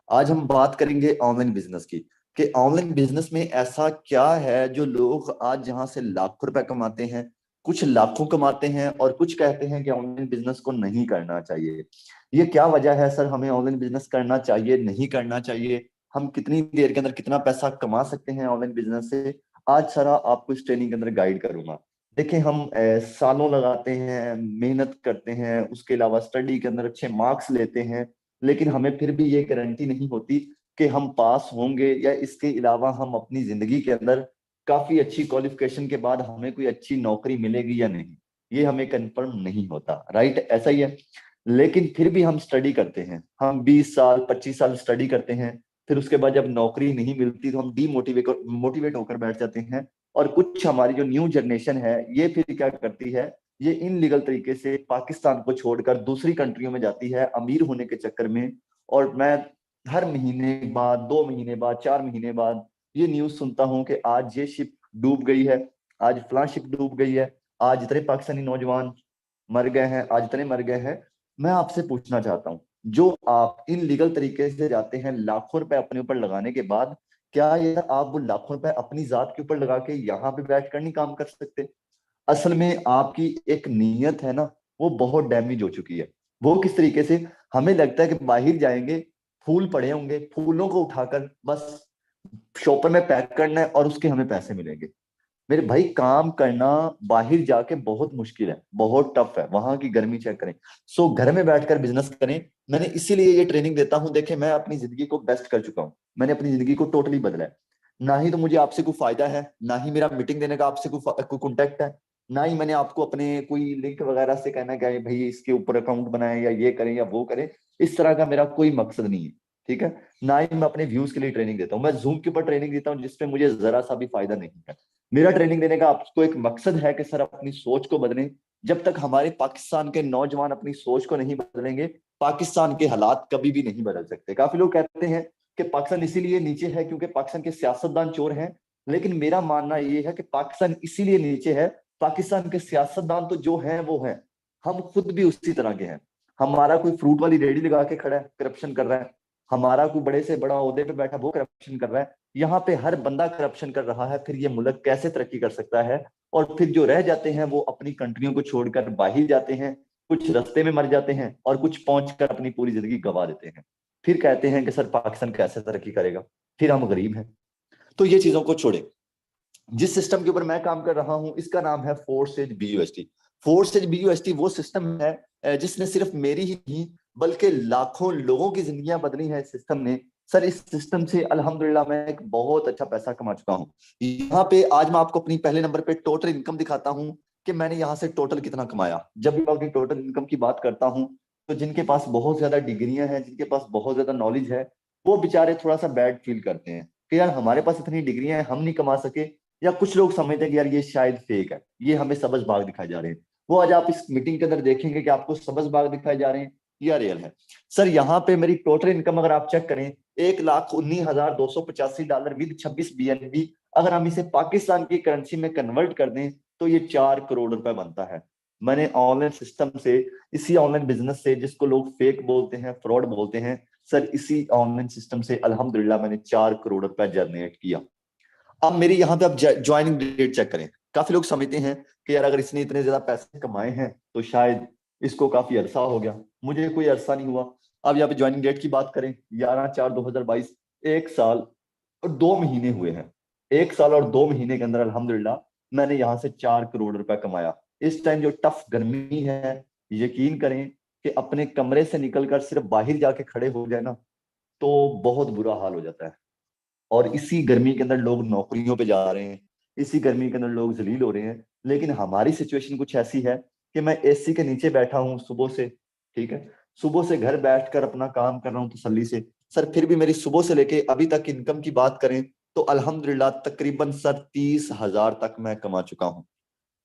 आज हम बात करेंगे ऑनलाइन बिजनेस की, कि ऑनलाइन बिजनेस में ऐसा क्या है जो लोग आज जहां से लाखों रुपए कमाते हैं, कुछ लाखों कमाते हैं और कुछ कहते हैं कि ऑनलाइन बिजनेस को नहीं करना चाहिए। ये क्या वजह है सर, हमें ऑनलाइन बिजनेस करना चाहिए नहीं करना चाहिए, हम कितनी देर के अंदर कितना पैसा कमा सकते हैं ऑनलाइन बिजनेस से। आज सारा आपको इस ट्रेनिंग के अंदर गाइड करूंगा। देखिए हम सालों लगाते हैं, मेहनत करते हैं, उसके अलावा स्टडी के अंदर अच्छे मार्क्स लेते हैं, लेकिन हमें फिर भी ये गारंटी नहीं होती कि हम पास होंगे, या इसके अलावा हम अपनी जिंदगी के अंदर काफी अच्छी क्वालिफिकेशन के बाद हमें कोई अच्छी नौकरी मिलेगी या नहीं। ये हमें कंफर्म नहीं होता, राइट? ऐसा ही है। लेकिन फिर भी हम स्टडी करते हैं, हम 20 साल 25 साल स्टडी करते हैं, फिर उसके बाद जब नौकरी नहीं मिलती तो हम डीमोटिवेट मोटिवेट होकर बैठ जाते हैं। और कुछ हमारी जो न्यू जनरेशन है ये फिर क्या करती है, ये इनलीगल तरीके से पाकिस्तान को छोड़कर दूसरी कंट्रियों में जाती है अमीर होने के चक्कर में। और मैं हर महीने बाद, 2 महीने बाद, 4 महीने बाद ये न्यूज सुनता हूँ कि आज ये शिप डूब गई है, आज फलां शिप डूब गई है, आज इतने पाकिस्तानी नौजवान मर गए हैं, आज इतने मर गए हैं। मैं आपसे पूछना चाहता हूँ, जो आप इन लीगल तरीके से जाते हैं लाखों रुपए अपने ऊपर लगाने के बाद, क्या ये आप वो लाखों रुपए अपनी जात के ऊपर लगा के यहाँ पे बैठकर नहीं काम कर सकते? असल में आपकी एक नीयत है ना, वो बहुत डैमेज हो चुकी है। वो किस तरीके से, हमें लगता है कि बाहर जाएंगे, फूल पड़े होंगे, फूलों को उठाकर बस शॉपर में पैक करना है और उसके हमें पैसे मिलेंगे। मेरे भाई काम करना बाहर जाके बहुत मुश्किल है, बहुत टफ है, वहां की गर्मी चेक करें। सो घर में बैठकर बिजनेस करें। मैंने इसीलिए ये ट्रेनिंग देता हूं। देखे मैं अपनी जिंदगी को बेस्ट कर चुका हूं, मैंने अपनी जिंदगी को टोटली बदला है। ना ही तो मुझे आपसे कोई फायदा है, ना ही मेरा मीटिंग देने का आपसे कोई कॉन्टेक्ट है, ना ही मैंने आपको अपने कोई लिंक वगैरह से कहना है भाई इसके ऊपर अकाउंट बनाए या ये करें या वो करें। इस तरह का मेरा कोई मकसद नहीं है, ठीक है? ना ही मैं अपने व्यूज के लिए ट्रेनिंग देता हूँ, मैं जूम के ऊपर ट्रेनिंग देता हूँ जिसपे मुझे जरा सा भी फायदा नहीं है। मेरा ट्रेनिंग देने का आपको एक मकसद है कि सर अपनी सोच को बदलें। जब तक हमारे पाकिस्तान के नौजवान अपनी सोच को नहीं बदलेंगे, पाकिस्तान के हालात कभी भी नहीं बदल सकते। काफी लोग कहते हैं कि पाकिस्तान इसीलिए नीचे है क्योंकि पाकिस्तान के सियासतदान चोर हैं, लेकिन मेरा मानना यह है कि पाकिस्तान इसीलिए नीचे है, पाकिस्तान के सियासतदान तो जो हैं वो हैं, हम खुद भी उसी तरह के हैं। हमारा कोई फ्रूट वाली रेडी लगा के खड़ा है, करप्शन कर रहा है। हमारा कोई बड़े से बड़ा ओहदे पे बैठा, वो करप्शन कर रहा है। यहाँ पे हर बंदा करप्शन कर रहा है, फिर ये मुल्क कैसे तरक्की कर सकता है? और फिर जो रह जाते हैं वो अपनी कंट्रियों को छोड़कर बाहर जाते हैं, कुछ रास्ते में मर जाते हैं और कुछ पहुंचकर अपनी पूरी जिंदगी गंवा देते हैं। फिर कहते हैं कि सर पाकिस्तान कैसे तरक्की करेगा, फिर हम गरीब हैं। तो ये चीजों को छोड़े। जिस सिस्टम के ऊपर मैं काम कर रहा हूं इसका नाम है फोर्सेज बीयूएसटी। फोर्सेज बीयूएसटी वो सिस्टम है जिसने सिर्फ मेरी ही नहीं बल्कि लाखों लोगों की जिंदगियां बदली हैं इस सिस्टम ने। सर इस सिस्टम से अल्हम्दुलिल्लाह मैं एक बहुत अच्छा पैसा कमा चुका हूं। यहाँ पे आज मैं आपको अपनी पहले नंबर पे टोटल इनकम दिखाता हूं कि मैंने यहाँ से टोटल कितना कमाया। जब भी मैं अपनी टोटल इनकम की बात करता हूँ तो जिनके पास बहुत ज्यादा डिग्रियां हैं, जिनके पास बहुत ज्यादा नॉलेज है, वो बेचारे थोड़ा सा बैड फील करते हैं कि यार हमारे पास इतनी डिग्रियां हैं, हम नहीं कमा सके। या कुछ लोग समझते हैं कि यार ये शायद फेक है, ये हमें सबज बाग दिखाए जा रहे हैं। वो आज आप इस मीटिंग के अंदर देखेंगे कि आपको सबज बाग दिखाए जा रहे हैं या रियल है। सर यहाँ पे मेरी टोटल इनकम अगर आप चेक करें, 1,19,285 डॉलर विद 26 BNB, अगर हम इसे पाकिस्तान की करेंसी में कन्वर्ट कर दें तो ये 4 करोड़ रुपए बनता है। मैंने ऑनलाइन सिस्टम से, इसी ऑनलाइन बिजनेस से जिसको लोग फेक बोलते हैं, फ्रॉड बोलते हैं, सर इसी ऑनलाइन सिस्टम से अल्हम्दुलिल्लाह मैंने 4 करोड़ रुपए जनरेट किया। अब मेरी यहाँ पे आप ज्वाइनिंग डेट चेक करें। काफी लोग समझते हैं कि यार अगर इसने इतने ज्यादा पैसे कमाए हैं तो शायद इसको काफी अरसा हो गया। मुझे कोई अरसा नहीं हुआ। अब यहाँ पे ज्वाइनिंग डेट की बात करें, 11/4/2022, 1 साल और 2 महीने हुए हैं। 1 साल और 2 महीने के अंदर अल्हम्दुलिल्लाह मैंने यहाँ से 4 करोड़ रुपए कमाया। इस टाइम जो टफ गर्मी है, यकीन करें कि अपने कमरे से निकलकर सिर्फ बाहर जाके खड़े हो जाए ना तो बहुत बुरा हाल हो जाता है। और इसी गर्मी के अंदर लोग नौकरियों पे जा रहे हैं, इसी गर्मी के अंदर लोग जलील हो रहे हैं। लेकिन हमारी सिचुएशन कुछ ऐसी है कि मैं एसी के नीचे बैठा हूँ सुबह से, ठीक है, सुबह से घर बैठकर अपना काम कर रहा हूँ तसल्ली से। सर फिर भी मेरी सुबह से लेके अभी तक इनकम की बात करें तो अल्हम्दुलिल्लाह तकरीबन सर 30,000 तक मैं कमा चुका हूँ।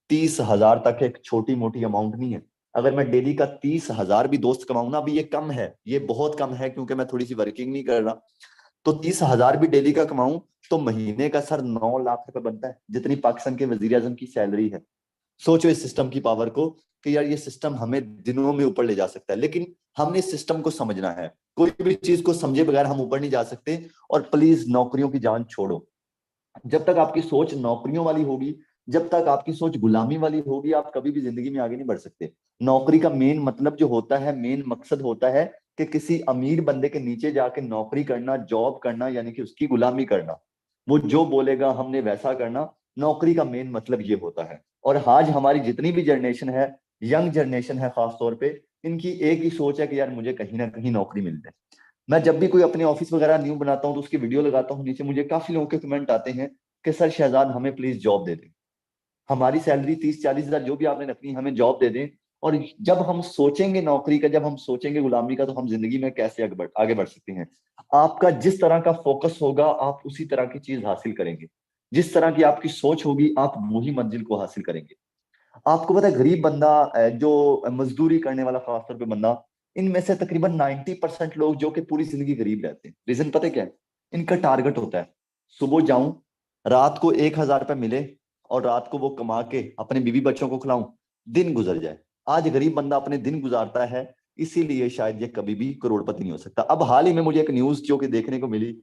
30,000 तक एक छोटी मोटी अमाउंट नहीं है। अगर मैं डेली का 30,000 भी दोस्त कमाऊं ना, अभी ये कम है, ये बहुत कम है क्योंकि मैं थोड़ी सी वर्किंग नहीं कर रहा, तो 30,000 भी डेली का कमाऊं तो महीने का सर 9 लाख रुपए बनता है, जितनी पाकिस्तान के वजीर आजम की सैलरी है। सोचो इस सिस्टम की पावर को कि यार ये सिस्टम हमें दिनों में ऊपर ले जा सकता है। लेकिन हमने इस सिस्टम को समझना है, कोई भी चीज को समझे बगैर हम ऊपर नहीं जा सकते। और प्लीज नौकरियों की जान छोड़ो। जब तक आपकी सोच नौकरियों वाली होगी, जब तक आपकी सोच गुलामी वाली होगी, आप कभी भी जिंदगी में आगे नहीं बढ़ सकते। नौकरी का मेन मतलब जो होता है, मेन मकसद होता है कि किसी अमीर बंदे के नीचे जाके नौकरी करना, जॉब करना, यानी कि उसकी गुलामी करना। वो जो बोलेगा हमने वैसा करना। नौकरी का मेन मतलब ये होता है। और आज हमारी जितनी भी जनरेशन है, यंग जनरेशन है खास तौर पे, इनकी एक ही सोच है कि यार मुझे कहीं ना कहीं नौकरी मिल जाए। मैं जब भी कोई अपने ऑफिस वगैरह न्यू बनाता हूँ तो उसकी वीडियो लगाता हूँ, नीचे मुझे काफी लोगों के कमेंट आते हैं कि सर शहजाद हमें प्लीज जॉब दे दें, हमारी सैलरी 30-40 हजार जो भी आपने रखनी हमें जॉब दे दें। और जब हम सोचेंगे नौकरी का, जब हम सोचेंगे गुलामी का, तो हम जिंदगी में कैसे आगे बढ़ सकते हैं। आपका जिस तरह का फोकस होगा आप उसी तरह की चीज हासिल करेंगे। जिस तरह की आपकी सोच होगी आप वही मंजिल को हासिल करेंगे। आपको पता है गरीब बंदा, जो मजदूरी करने वाला खासतौर पे बंदा, इनमें से तकरीबन 90% लोग जो कि पूरी जिंदगी गरीब रहते हैं, रीजन पता है क्या है? इनका टारगेट होता है सुबह जाऊं, रात को 1,000 रुपये मिले, और रात को वो कमा के अपने बीवी बच्चों को खिलाऊं, दिन गुजर जाए। आज गरीब बंदा अपने दिन गुजारता है, इसीलिए शायद ये कभी भी करोड़पति नहीं हो सकता। अब हाल ही में मुझे एक न्यूज जो कि देखने को मिली,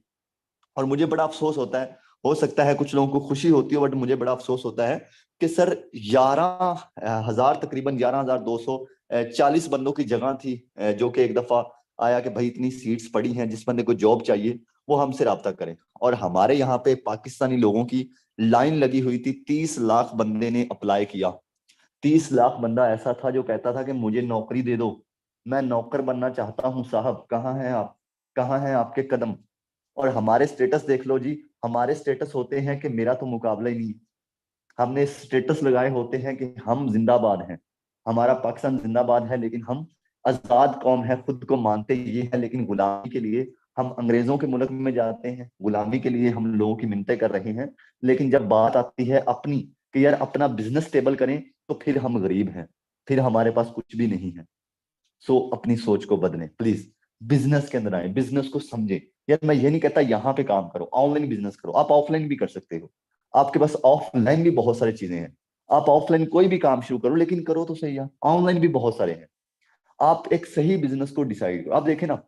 और मुझे बड़ा अफसोस होता है। हो सकता है कुछ लोगों को खुशी होती है, बट मुझे बड़ा अफसोस होता है कि सर 11,000, तकरीबन 11,240 बंदों की जगह थी, जो कि एक दफा आया कि भाई इतनी सीट्स पड़ी हैं, जिस बंदे को जॉब चाहिए वो हमसे राब्ता करें। और हमारे यहाँ पे पाकिस्तानी लोगों की लाइन लगी हुई थी, 30 लाख बंदे ने अप्लाई किया। 30 लाख बंदा ऐसा था जो कहता था कि मुझे नौकरी दे दो, मैं नौकर बनना चाहता हूँ साहब, कहाँ हैं आप, कहाँ हैं आपके कदम। और हमारे स्टेटस देख लो जी, हमारे स्टेटस होते हैं कि मेरा तो मुकाबला ही नहीं। हमने स्टेटस लगाए होते हैं कि हम जिंदाबाद हैं, हमारा पाकिस्तान जिंदाबाद है, लेकिन हम आजाद कौम है, खुद को मानते ये है, लेकिन गुलामी के लिए हम अंग्रेजों के मुल्क में जाते हैं, गुलामी के लिए हम लोगों की मिन्नतें कर रहे हैं। लेकिन जब बात आती है अपनी, कि यार अपना बिजनेस स्टेबल करें, तो फिर हम गरीब हैं, फिर हमारे पास कुछ भी नहीं है। सो अपनी सोच को बदलें प्लीज। बिजनेस के अंदर आए, बिजनेस को समझे। यार मैं ये नहीं कहता यहाँ पे काम करो, ऑनलाइन बिजनेस करो, आप ऑफलाइन भी कर सकते हो। आपके पास ऑफलाइन भी बहुत सारी चीजें हैं। आप ऑफलाइन कोई भी काम शुरू करो, लेकिन करो तो सही है। ऑनलाइन भी बहुत सारे हैं। आप एक सही बिजनेस को डिसाइड करो। आप देखें ना,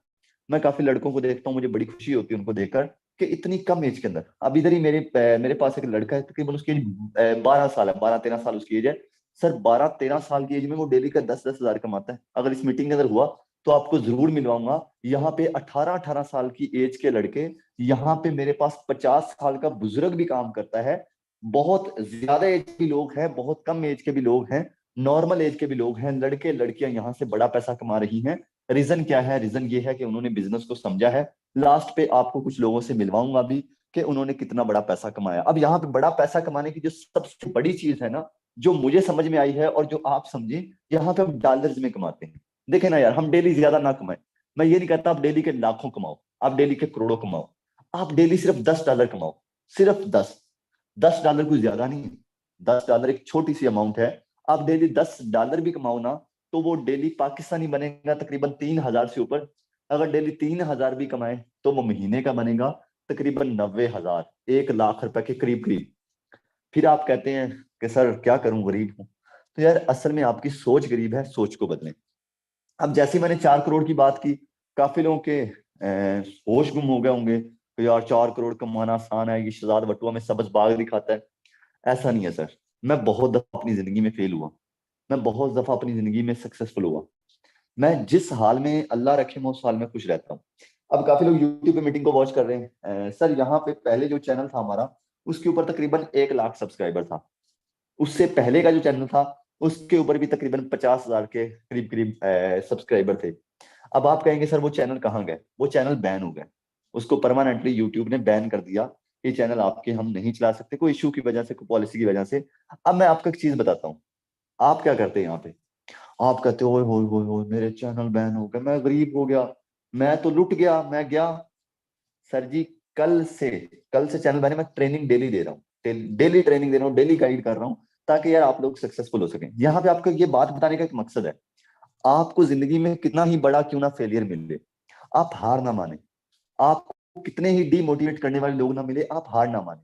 मैं काफी लड़कों को देखता हूँ, मुझे बड़ी खुशी होती है उनको देखकर, कि इतनी कम एज के अंदर, अब इधर ही मेरे पास एक लड़का है, तकरीबन उसकी एज 12 साल है, 12-13 साल उसकी एज है। सर 12-13 साल की एज में वो डेली का 10-10 हजार कमाता है। अगर इस मीटिंग के अंदर हुआ तो आपको जरूर मिलवाऊंगा। यहाँ पे 18-18 साल की एज के लड़के, यहाँ पे मेरे पास 50 साल का बुजुर्ग भी काम करता है। बहुत ज्यादा एज के लोग हैं, बहुत कम एज के भी लोग हैं, नॉर्मल एज के भी लोग हैं, लड़के लड़कियां यहाँ से बड़ा पैसा कमा रही हैं। रीजन क्या है? रीजन ये है कि उन्होंने बिजनेस को समझा है। लास्ट पे आपको कुछ लोगों से मिलवाऊंगा भी कि उन्होंने कितना बड़ा पैसा कमाया। अब यहाँ पे बड़ा पैसा कमाने की जो सबसे बड़ी चीज है ना, जो मुझे समझ में आई है और जो आप समझे, यहाँ पे हम डॉलर्स में कमाते हैं। देखे ना यार, हम डेली ज्यादा ना कमाए। मैं ये नहीं कहता आप डेली के लाखों कमाओ, आप डेली के करोड़ों कमाओ। आप डेली सिर्फ $10 कमाओ, सिर्फ 10। $10 कोई ज्यादा नहीं है। $10 एक छोटी सी अमाउंट है। आप डेली $10 भी कमाओ ना, तो वो डेली पाकिस्तानी बनेगा तकरीबन 3,000 से ऊपर। अगर डेली 3,000 भी कमाए तो वो महीने का बनेगा तकरीबन 90,000, 1 लाख रुपए के करीब करीब। फिर आप कहते हैं कि सर क्या करूं, गरीब हूं। तो यार असल में आपकी सोच गरीब है, सोच को बदलें। अब जैसे ही मैंने 4 करोड़ की बात की, काफी लोगों के होश गुम हो गए होंगे कि यार 4 करोड़ कमाना आसान है, ये शहजाद बटुआ में सब्ज बाग दिखाता है। ऐसा नहीं है सर। मैं बहुत दफा अपनी जिंदगी में फेल हुआ, मैं बहुत दफा अपनी जिंदगी में सक्सेसफुल हुआ। मैं जिस हाल में अल्लाह रखे मैं उस हाल में खुश रहता हूँ। अब काफी लोग यूट्यूब पे मीटिंग को वॉच कर रहे हैं, सर यहाँ पे पहले जो चैनल था हमारा, उसके ऊपर तकरीबन 1 लाख सब्सक्राइबर था। उससे पहले का जो चैनल था उसके ऊपर भी तकरीबन 50,000 के करीब करीब सब्सक्राइबर थे। अब आप कहेंगे सर वो चैनल कहाँ गए? वो चैनल बैन हो गए, उसको परमानेंटली यूट्यूब ने बैन कर दिया। ये चैनल आपके हम नहीं चला सकते, कोई इशू की वजह से, कोई पॉलिसी की वजह से। अब मैं आपको एक चीज बताता हूँ, आप क्या करते हैं यहाँ पे? आप कहते हो, ओए मेरे चैनल बैन हो गए, मैं गरीब हो गया, मैं तो लुट गया, मैं गया। सर जी, कल से कल से चैनल बैन है। मैं ट्रेनिंग डेली दे रहा हूँ, डेली ट्रेनिंग दे रहा हूँ, डेली गाइड कर रहा हूँ, ताकि यार आप लोग सक्सेसफुल हो सकें। यहाँ पे आपको ये बात बताने का एक मकसद है, आपको जिंदगी में कितना ही बड़ा क्यों ना फेलियर मिले, आप हार ना माने। आपको कितने ही डीमोटिवेट करने वाले लोग ना मिले, आप हार ना माने।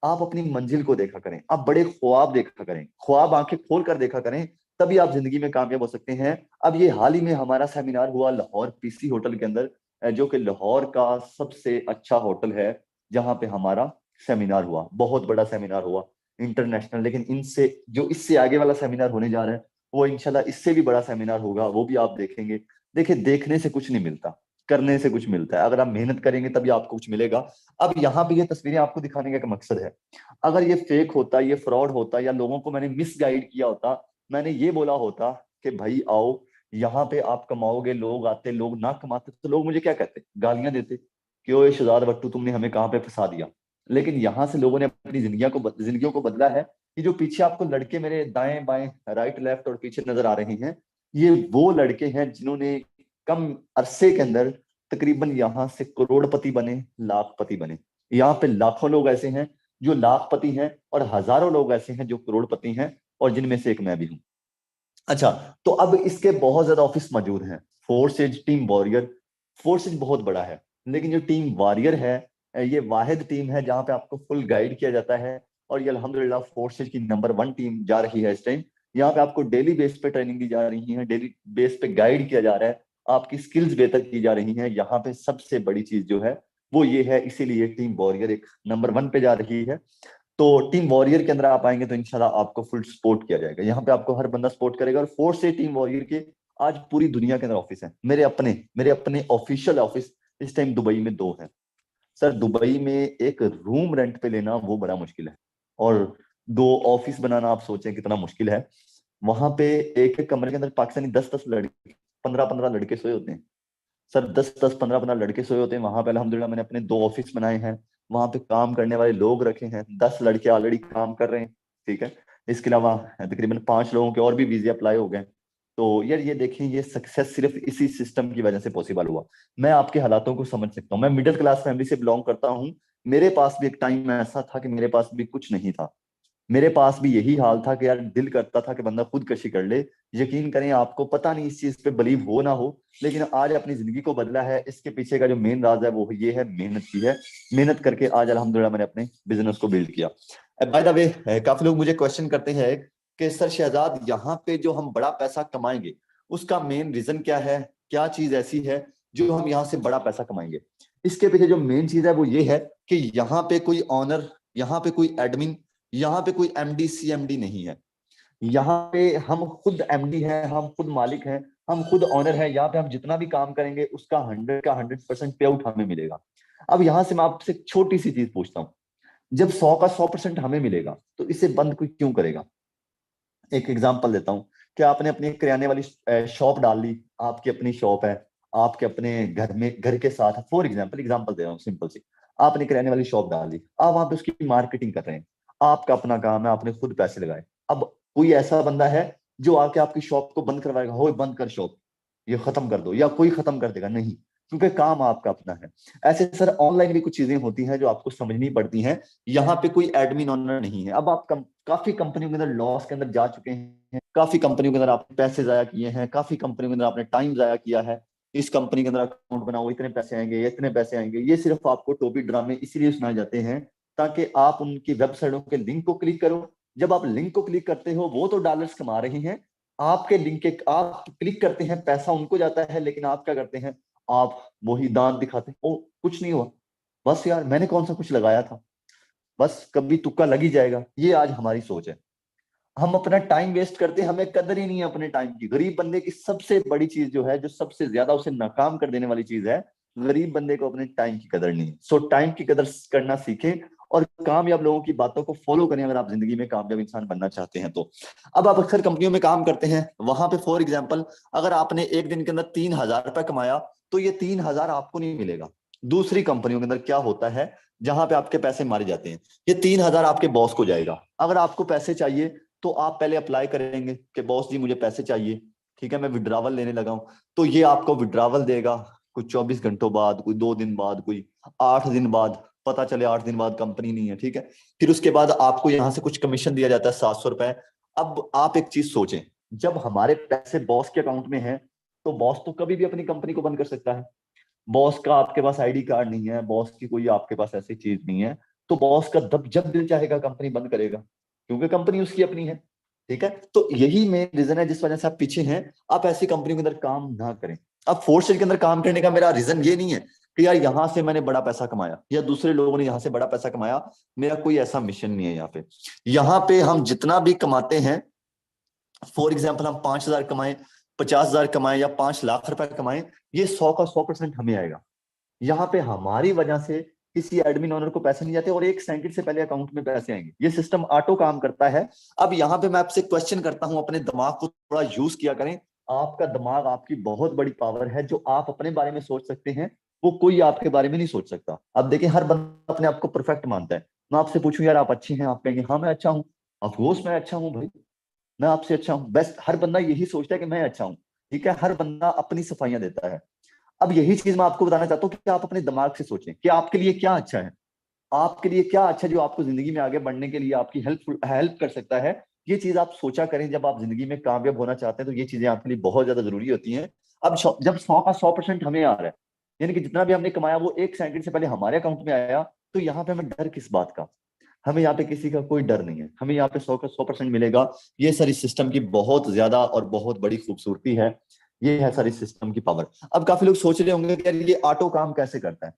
आप अपनी मंजिल को देखा करें, आप बड़े ख्वाब देखा करें, ख्वाब आंखें खोल कर देखा करें। तभी आप जिंदगी में कामयाब हो सकते हैं। अब ये हाल ही में हमारा सेमिनार हुआ लाहौर पीसी होटल के अंदर, जो कि लाहौर का सबसे अच्छा होटल है, जहां पे हमारा सेमिनार हुआ, बहुत बड़ा सेमिनार हुआ इंटरनेशनल। लेकिन इनसे जो इससे आगे वाला सेमिनार होने जा रहा है, वो इंशाल्लाह इससे भी बड़ा सेमिनार होगा, वो भी आप देखेंगे। देखिए, देखने से कुछ नहीं मिलता, करने से कुछ मिलता है। अगर आप मेहनत करेंगे तभी आपको कुछ मिलेगा। अब यहाँ पे ये तस्वीरें आपको दिखाने का एक मकसद है। अगर ये फेक होता, ये फ्रॉड होता, या लोगों को मैंने मिस गाइड किया होता, मैंने ये बोला होता कि भाई आओ यहाँ पे आप कमाओगे, लोग आते, लोग ना कमाते तो लोग मुझे क्या कहते, गालियां देते कि ओए शहजाद भट्टू तुमने हमें कहाँ पे फंसा दिया। लेकिन यहाँ से लोगों ने अपनी जिंदगियों को बदला है। कि जो पीछे आपको लड़के मेरे दाएं बाएं, राइट लेफ्ट और पीछे नजर आ रहे हैं, ये वो लड़के हैं जिन्होंने कम अरसे के अंदर तकरीबन यहाँ से करोड़पति बने, लाखपति बने। यहाँ पे लाखों लोग ऐसे हैं जो लाखपति हैं, और हजारों लोग ऐसे हैं जो करोड़पति हैं, और जिनमें से एक मैं भी हूं। अच्छा, तो अब इसके बहुत ज्यादा ऑफिस मौजूद हैं। Forces, team warrior. फोर्सेज बहुत बड़ा है, लेकिन जो टीम वॉरियर है, ये वाहिद टीम है जहां पे आपको फुल गाइड किया जाता है। और ये अल्हम्दुलिल्लाह फोर्सेज की नंबर 1 टीम जा रही है इस टाइम। यहाँ पे आपको डेली बेस पे ट्रेनिंग दी जा रही है, डेली बेस पे गाइड किया जा रहा है, आपकी स्किल्स बेहतर की जा रही हैं। यहाँ पे सबसे बड़ी चीज जो है वो ये है, इसीलिए टीम वॉरियर एक नंबर 1 पे जा रही है। तो टीम वॉरियर के अंदर आप आएंगे तो इंशाल्लाह आपको फुल सपोर्ट किया जाएगा। यहाँ पे आपको हर बंदा सपोर्ट करेगा। और फोर्स से टीम वॉरियर के आज पूरी दुनिया के अंदर ऑफिस है। मेरे अपने ऑफिशियल ऑफिस इस टाइम दुबई में 2 हैं। सर, दुबई में एक रूम रेंट पे लेना वो बड़ा मुश्किल है, और 2 ऑफिस बनाना आप सोचें कितना मुश्किल है। वहां पे एक एक कमरे के अंदर पाकिस्तानी 10-10 लड़के, 15-15 लड़के सोए होते हैं। सर, 10-10, 15-15 लड़के सोए होते हैं वहां पे। अल्हम्दुलिल्लाह मैंने अपने 2 ऑफिस बनाए हैं, वहां पे काम करने वाले लोग रखे हैं, 10 लड़के ऑलरेडी काम कर रहे हैं। ठीक है, इसके अलावा तकरीबन 5 लोगों के और भी वीजे अप्लाई हो गए। तो यार ये देखें, ये सक्सेस सिर्फ इसी सिस्टम की वजह से पॉसिबल हुआ। मैं आपके हालातों को समझ सकता हूँ, मैं मिडिल क्लास फैमिली से बिलोंग करता हूँ। मेरे पास भी एक टाइम ऐसा था कि मेरे पास भी कुछ नहीं था। मेरे पास भी यही हाल था कि यार दिल करता था कि बंदा खुदकशी कर ले। यकीन करें, आपको पता नहीं इस चीज पे बिलीव हो ना हो, लेकिन आज अपनी जिंदगी को बदला है। इसके पीछे का जो मेन राज है वो ये है, मेहनत की है। मेहनत करके आज अल्हम्दुलिल्लाह मैंने अपने बिजनेस को बिल्ड किया। बाय द वे, काफी लोग मुझे क्वेश्चन करते हैं कि सर शहजाद, यहाँ पे जो हम बड़ा पैसा कमाएंगे उसका मेन रीजन क्या है, क्या चीज ऐसी है जो हम यहाँ से बड़ा पैसा कमाएंगे। इसके पीछे जो मेन चीज है वो ये है कि यहाँ पे कोई ऑनर, यहाँ पे कोई एडमिन, यहाँ पे कोई एमडी सीएमडी नहीं है। यहाँ पे हम खुद एमडी हैं, हम खुद मालिक हैं, हम खुद ऑनर हैं। यहाँ पे हम जितना भी काम करेंगे उसका 100% पे आउट हमें मिलेगा। अब यहाँ से मैं आपसे एक छोटी सी चीज पूछता हूँ, जब 100 का 100% हमें मिलेगा तो इसे बंद कोई क्यों करेगा। एक एग्जांपल देता हूँ कि आपने अपनी किराने वाली शॉप डाल ली, आपकी अपनी शॉप है, आपके अपने घर में, घर के साथ, फॉर एग्जांपल एग्जांपल दे रहा हूँ सिंपल सी। आपने किराने वाली शॉप डाल दी, आप वहां पे उसकी मार्केटिंग कर रहे हैं, आपका अपना काम है, आपने खुद पैसे लगाए। अब कोई ऐसा बंदा है जो आके आपकी शॉप को बंद करवाएगा, हो बंद कर शॉप, ये खत्म कर दो, या कोई खत्म कर देगा? नहीं, क्योंकि काम आपका अपना है। ऐसे सर ऑनलाइन भी कुछ चीजें होती हैं जो आपको समझनी पड़ती हैं। यहाँ पे कोई एडमिन ऑनर नहीं है। अब आप काफी कंपनियों के अंदर लॉस के अंदर जा चुके हैं, काफी कंपनियों के अंदर आपने पैसे जाया किए हैं, काफी कंपनियों के अंदर आपने टाइम जाया किया है। इस कंपनी के अंदर अकाउंट बनाओ, इतने पैसे आएंगे, इतने पैसे आएंगे। ये सिर्फ आपको टोपी ड्रामे इसलिए सुनाए जाते हैं ताकि आप उनकी वेबसाइटों के लिंक को क्लिक करो। जब आप लिंक को क्लिक करते हो, वो तो डॉलर्स कमा रहे हैं, आपके लिंक के आप क्लिक करते हैं, पैसा उनको जाता है, लेकिन आप क्या करते हैं, आप वही दांत दिखाते हैं, ओ कुछ नहीं हुआ, बस यार मैंने कौन सा कुछ लगाया था, बस कभी तुक्का लग ही जाएगा। ये आज हमारी सोच है। हम अपना टाइम वेस्ट करते हैं, हमें कदर ही नहीं है अपने टाइम की। गरीब बंदे की सबसे बड़ी चीज जो है, जो सबसे ज्यादा उसे नाकाम कर देने वाली चीज है, गरीब बंदे को अपने टाइम की कदर नहीं है। सो टाइम की कदर करना सीखें और कामयाब लोगों की बातों को फॉलो करें अगर आप जिंदगी में कामयाब इंसान बनना चाहते हैं तो। अब आप अक्सर कंपनियों में काम करते हैं, वहां पे फॉर एग्जाम्पल अगर आपने एक दिन के अंदर 3,000 रुपए कमाया, तो ये 3,000 आपको नहीं मिलेगा। दूसरी कंपनियों के अंदर क्या होता है, जहां पे आपके पैसे मारे जाते हैं, ये 3,000 आपके बॉस को जाएगा। अगर आपको पैसे चाहिए तो आप पहले अप्लाई करेंगे कि बॉस जी मुझे पैसे चाहिए, ठीक है, मैं विड्रावल लेने लगा हूं। तो ये आपको विड्रावल देगा कुछ 24 घंटों बाद, कोई 2 दिन बाद, कोई 8 दिन बाद। पता चले 8 दिन बाद कंपनी नहीं है, ठीक है। फिर उसके बाद आपको यहाँ से कुछ कमीशन दिया जाता है, 700 रुपए। अब आप एक चीज सोचें, जब हमारे पैसे बॉस के अकाउंट में है, तो बॉस तो कभी भी अपनी कंपनी को बंद कर सकता है। बॉस का आपके पास आईडी कार्ड नहीं है, बॉस की कोई आपके पास ऐसी चीज नहीं है, तो बॉस का जब जब दिल चाहेगा कंपनी बंद करेगा, क्योंकि कंपनी उसकी अपनी है। ठीक है, तो यही मेन रीजन है जिस वजह से आप पीछे हैं। आप ऐसी कंपनी के अंदर काम ना करें। अब फोर्स सेल के अंदर काम करने का मेरा रीजन ये नहीं है कि यार यहां से मैंने बड़ा पैसा कमाया या दूसरे लोगों ने यहां से बड़ा पैसा कमाया, मेरा कोई ऐसा मिशन नहीं है यहाँ पे। यहाँ पे हम जितना भी कमाते हैं, फॉर एग्जाम्पल हम 5,000 कमाएं, 50,000 कमाएं या 5 लाख रुपए कमाएं, ये 100 का 100% हमें आएगा। यहाँ पे हमारी वजह से किसी एडमिन ओनर को पैसे नहीं जाते और 1 सेकंड से पहले अकाउंट में पैसे आएंगे। ये सिस्टम ऑटो काम करता है। अब यहाँ पे मैं आपसे क्वेश्चन करता हूं, अपने दिमाग को थोड़ा यूज किया करें। आपका दिमाग आपकी बहुत बड़ी पावर है। जो आप अपने बारे में सोच सकते हैं वो कोई आपके बारे में नहीं सोच सकता। अब देखिए, हर बंदा अपने आप को परफेक्ट मानता है। मैं आपसे पूछूं यार आप अच्छे हैं, आप कहेंगे हाँ मैं अच्छा हूँ। ऑफकोर्स मैं अच्छा हूँ भाई, मैं आपसे अच्छा हूँ। बेस्ट, हर बंदा यही सोचता है कि मैं अच्छा हूँ। ठीक है, हर बंदा अपनी सफाइयां देता है। अब यही चीज मैं आपको बताना चाहता हूँ कि आप अपने दिमाग से सोचें कि आपके लिए क्या अच्छा है। आपके लिए क्या अच्छा है जो आपको जिंदगी में आगे बढ़ने के लिए आपकी हेल्प कर सकता है। ये चीज आप सोचा करें। जब आप जिंदगी में कामयाब होना चाहते हैं तो ये चीजें आपके लिए बहुत ज्यादा जरूरी होती हैं। अब जब 100 का 100% हमें आ रहा है, यानी कि जितना भी हमने कमाया वो 1 सेकंड से पहले हमारे अकाउंट में आया, तो यहाँ पे हमें डर किस बात का। हमें यहाँ पे किसी का कोई डर नहीं है। हमें यहाँ पे 100 का 100% मिलेगा। ये सारी सिस्टम की बहुत ज्यादा और बहुत बड़ी खूबसूरती है। ये है सारी सिस्टम की पावर। अब काफी लोग सोच रहे होंगे कि यार ये ऑटो काम कैसे करता है।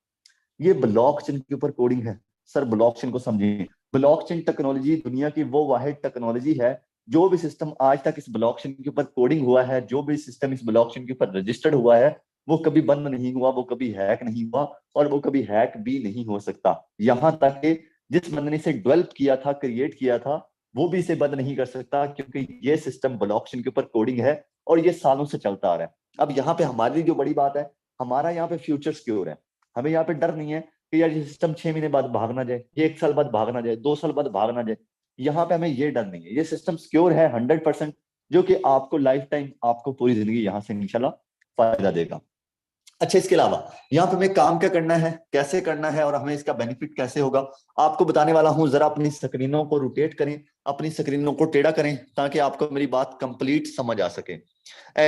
ये ब्लॉकचेन के ऊपर कोडिंग है। सर ब्लॉकचेन को समझिए। ब्लॉकचेन टेक्नोलॉजी दुनिया की वो वाहिद टेक्नोलॉजी है। जो भी सिस्टम आज तक इस ब्लॉकचेन के ऊपर कोडिंग हुआ है, जो भी सिस्टम इस ब्लॉकचेन के ऊपर रजिस्टर्ड हुआ है, वो कभी बंद नहीं हुआ, वो कभी हैक नहीं हुआ और वो कभी हैक भी नहीं हो सकता। यहां तक कि जिस बंदे ने इसे डेवलप किया था, क्रिएट किया था, वो भी इसे बंद नहीं कर सकता, क्योंकि ये सिस्टम ब्लॉकचेन के ऊपर कोडिंग है और ये सालों से चलता आ रहा है। अब यहाँ पे हमारे लिए जो बड़ी बात है, हमारा यहाँ पे फ्यूचर सिक्योर है। हमें यहाँ पे डर नहीं है कि यार ये सिस्टम 6 महीने बाद भाग ना जाए, ये 1 साल बाद भाग ना जाए, 2 साल बाद भाग ना जाए। यहाँ पे हमें ये डर नहीं है। ये सिस्टम सिक्योर है 100%, जो कि आपको लाइफ टाइम, आपको पूरी जिंदगी यहाँ से इंशाल्लाह फायदा देगा। अच्छा, इसके अलावा यहाँ पे हमें काम क्या करना है, कैसे करना है और हमें इसका बेनिफिट कैसे होगा, आपको बताने वाला हूं। जरा अपनी स्क्रीनों को रोटेट करें, अपनी स्क्रीनों को टेढ़ा करें, ताकि आपको मेरी बात कंप्लीट समझ आ सके।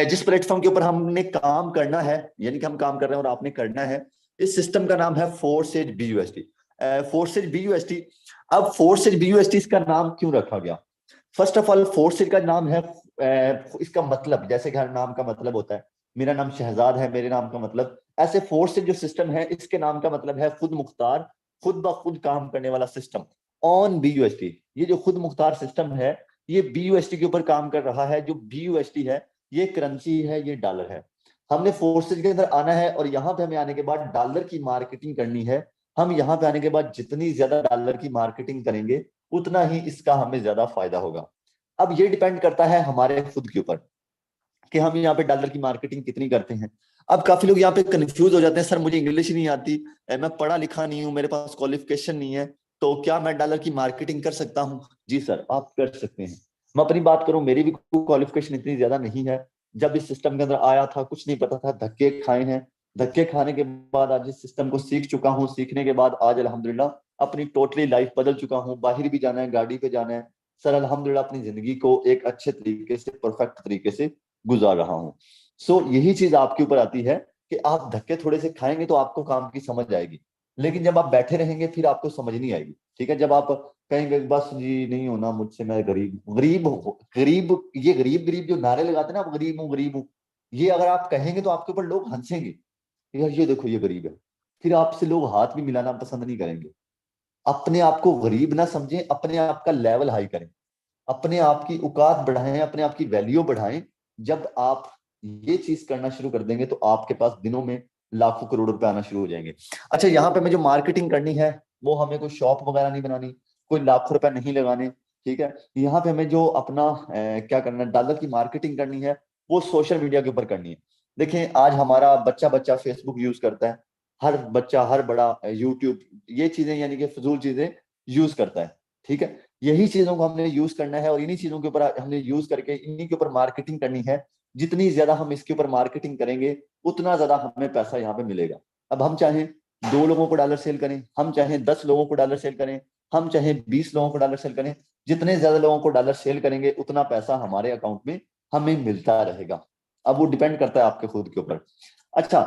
जिस प्लेटफॉर्म के ऊपर हमने काम करना है, यानी कि हम काम कर रहे हैं और आपने करना है, इस सिस्टम का नाम है फोर्सेज BUSD। Forces BUSD। अब फोर्सेज BUSD इसका नाम क्यों रखा गया? फर्स्ट ऑफ ऑल, फोर्सेज का नाम है, इसका मतलब जैसे कि हर नाम का मतलब होता है। मेरा नाम शहजाद है, मेरे नाम का मतलब ऐसे। फोर्सेज जो सिस्टम है, इसके नाम का मतलब है खुद मुख्तार, खुद ब खुद काम करने वाला सिस्टम। ऑन BUSD, ये जो खुद मुख्तार सिस्टम है, ये BUSD के ऊपर काम कर रहा है। जो BUSD है, ये करेंसी है, ये डॉलर है। हमने फोर्सेज के अंदर आना है और यहाँ पे हमें आने के बाद डॉलर की मार्केटिंग करनी है। हम यहाँ पे आने के बाद जितनी ज्यादा डॉलर की मार्केटिंग करेंगे, उतना ही इसका हमें ज्यादा फायदा होगा। अब ये डिपेंड करता है हमारे खुद के ऊपर कि हम यहाँ पे डॉलर की मार्केटिंग कितनी करते हैं। अब काफी लोग यहाँ पे कंफ्यूज हो जाते हैं, सर मुझे इंग्लिश नहीं आती, मैं पढ़ा लिखा नहीं हूँ, मेरे पास क्वालिफिकेशन नहीं है, तो क्या मैं डॉलर की मार्केटिंग कर सकता हूँ? जी सर, आप कर सकते हैं। मैं अपनी बात करूं, मेरी भी क्वालिफिकेशन इतनी ज्यादा नहीं है। जब इस सिस्टम के अंदर आया था, कुछ नहीं पता था, धक्के खाए हैं। धक्के खाने के बाद आज इस सिस्टम को सीख चुका हूँ। सीखने के बाद आज अल्हम्दुलिल्लाह अपनी टोटली लाइफ बदल चुका हूँ। बाहर भी जाना है, गाड़ी पे जाना है, सर अल्हम्दुलिल्लाह अपनी जिंदगी को एक अच्छे तरीके से, परफेक्ट तरीके से गुजार रहा हूँ। सो यही चीज आपके ऊपर आती है कि आप धक्के थोड़े से खाएंगे तो आपको काम की समझ आएगी, लेकिन जब आप बैठे रहेंगे फिर आपको समझ नहीं आएगी। ठीक है, जब आप कहेंगे बस जी नहीं होना मुझसे, मैं गरीब गरीब गरीब, ये गरीब गरीब जो नारे लगाते हैं ना, आप गरीब हूँ, ये अगर आप कहेंगे तो आपके ऊपर लोग हंसेंगे, यार ये देखो ये गरीब है। फिर आपसे लोग हाथ भी मिलाना पसंद नहीं करेंगे। अपने आप को गरीब ना समझें, अपने आप का लेवल हाई करें, अपने आप की औकात बढ़ाएं, अपने आप की वैल्यू बढ़ाएं। जब आप ये चीज करना शुरू कर देंगे तो आपके पास दिनों में लाखों करोड़ रुपए आना शुरू हो जाएंगे। अच्छा, यहाँ पे हमें जो मार्केटिंग करनी है, वो हमें कोई शॉप वगैरह नहीं बनानी, कोई लाखों रुपए नहीं लगाने। ठीक है, यहाँ पे हमें जो अपना क्या करना है, डॉलर की मार्केटिंग करनी है, वो सोशल मीडिया के ऊपर करनी है। देखें, आज हमारा बच्चा बच्चा फेसबुक यूज करता है, हर बच्चा हर बड़ा यूट्यूब, ये चीजें यानी कि फजूल चीजें यूज करता है। ठीक है, यही चीजों को हमने यूज करना है और इन्हीं चीजों के ऊपर हमने यूज करके इन्हीं के ऊपर मार्केटिंग करनी है। जितनी ज्यादा हम इसके ऊपर मार्केटिंग करेंगे, उतना ज्यादा हमें पैसा यहाँ पे मिलेगा। अब हम चाहें 2 लोगों को डॉलर सेल करें, हम चाहें 10 लोगों को डॉलर सेल करें, हम चाहें 20 लोगों को डॉलर सेल करें, जितने ज्यादा लोगों को डॉलर सेल करेंगे उतना पैसा हमारे अकाउंट में हमें मिलता रहेगा। अब वो डिपेंड करता है आपके खुद के ऊपर। अच्छा,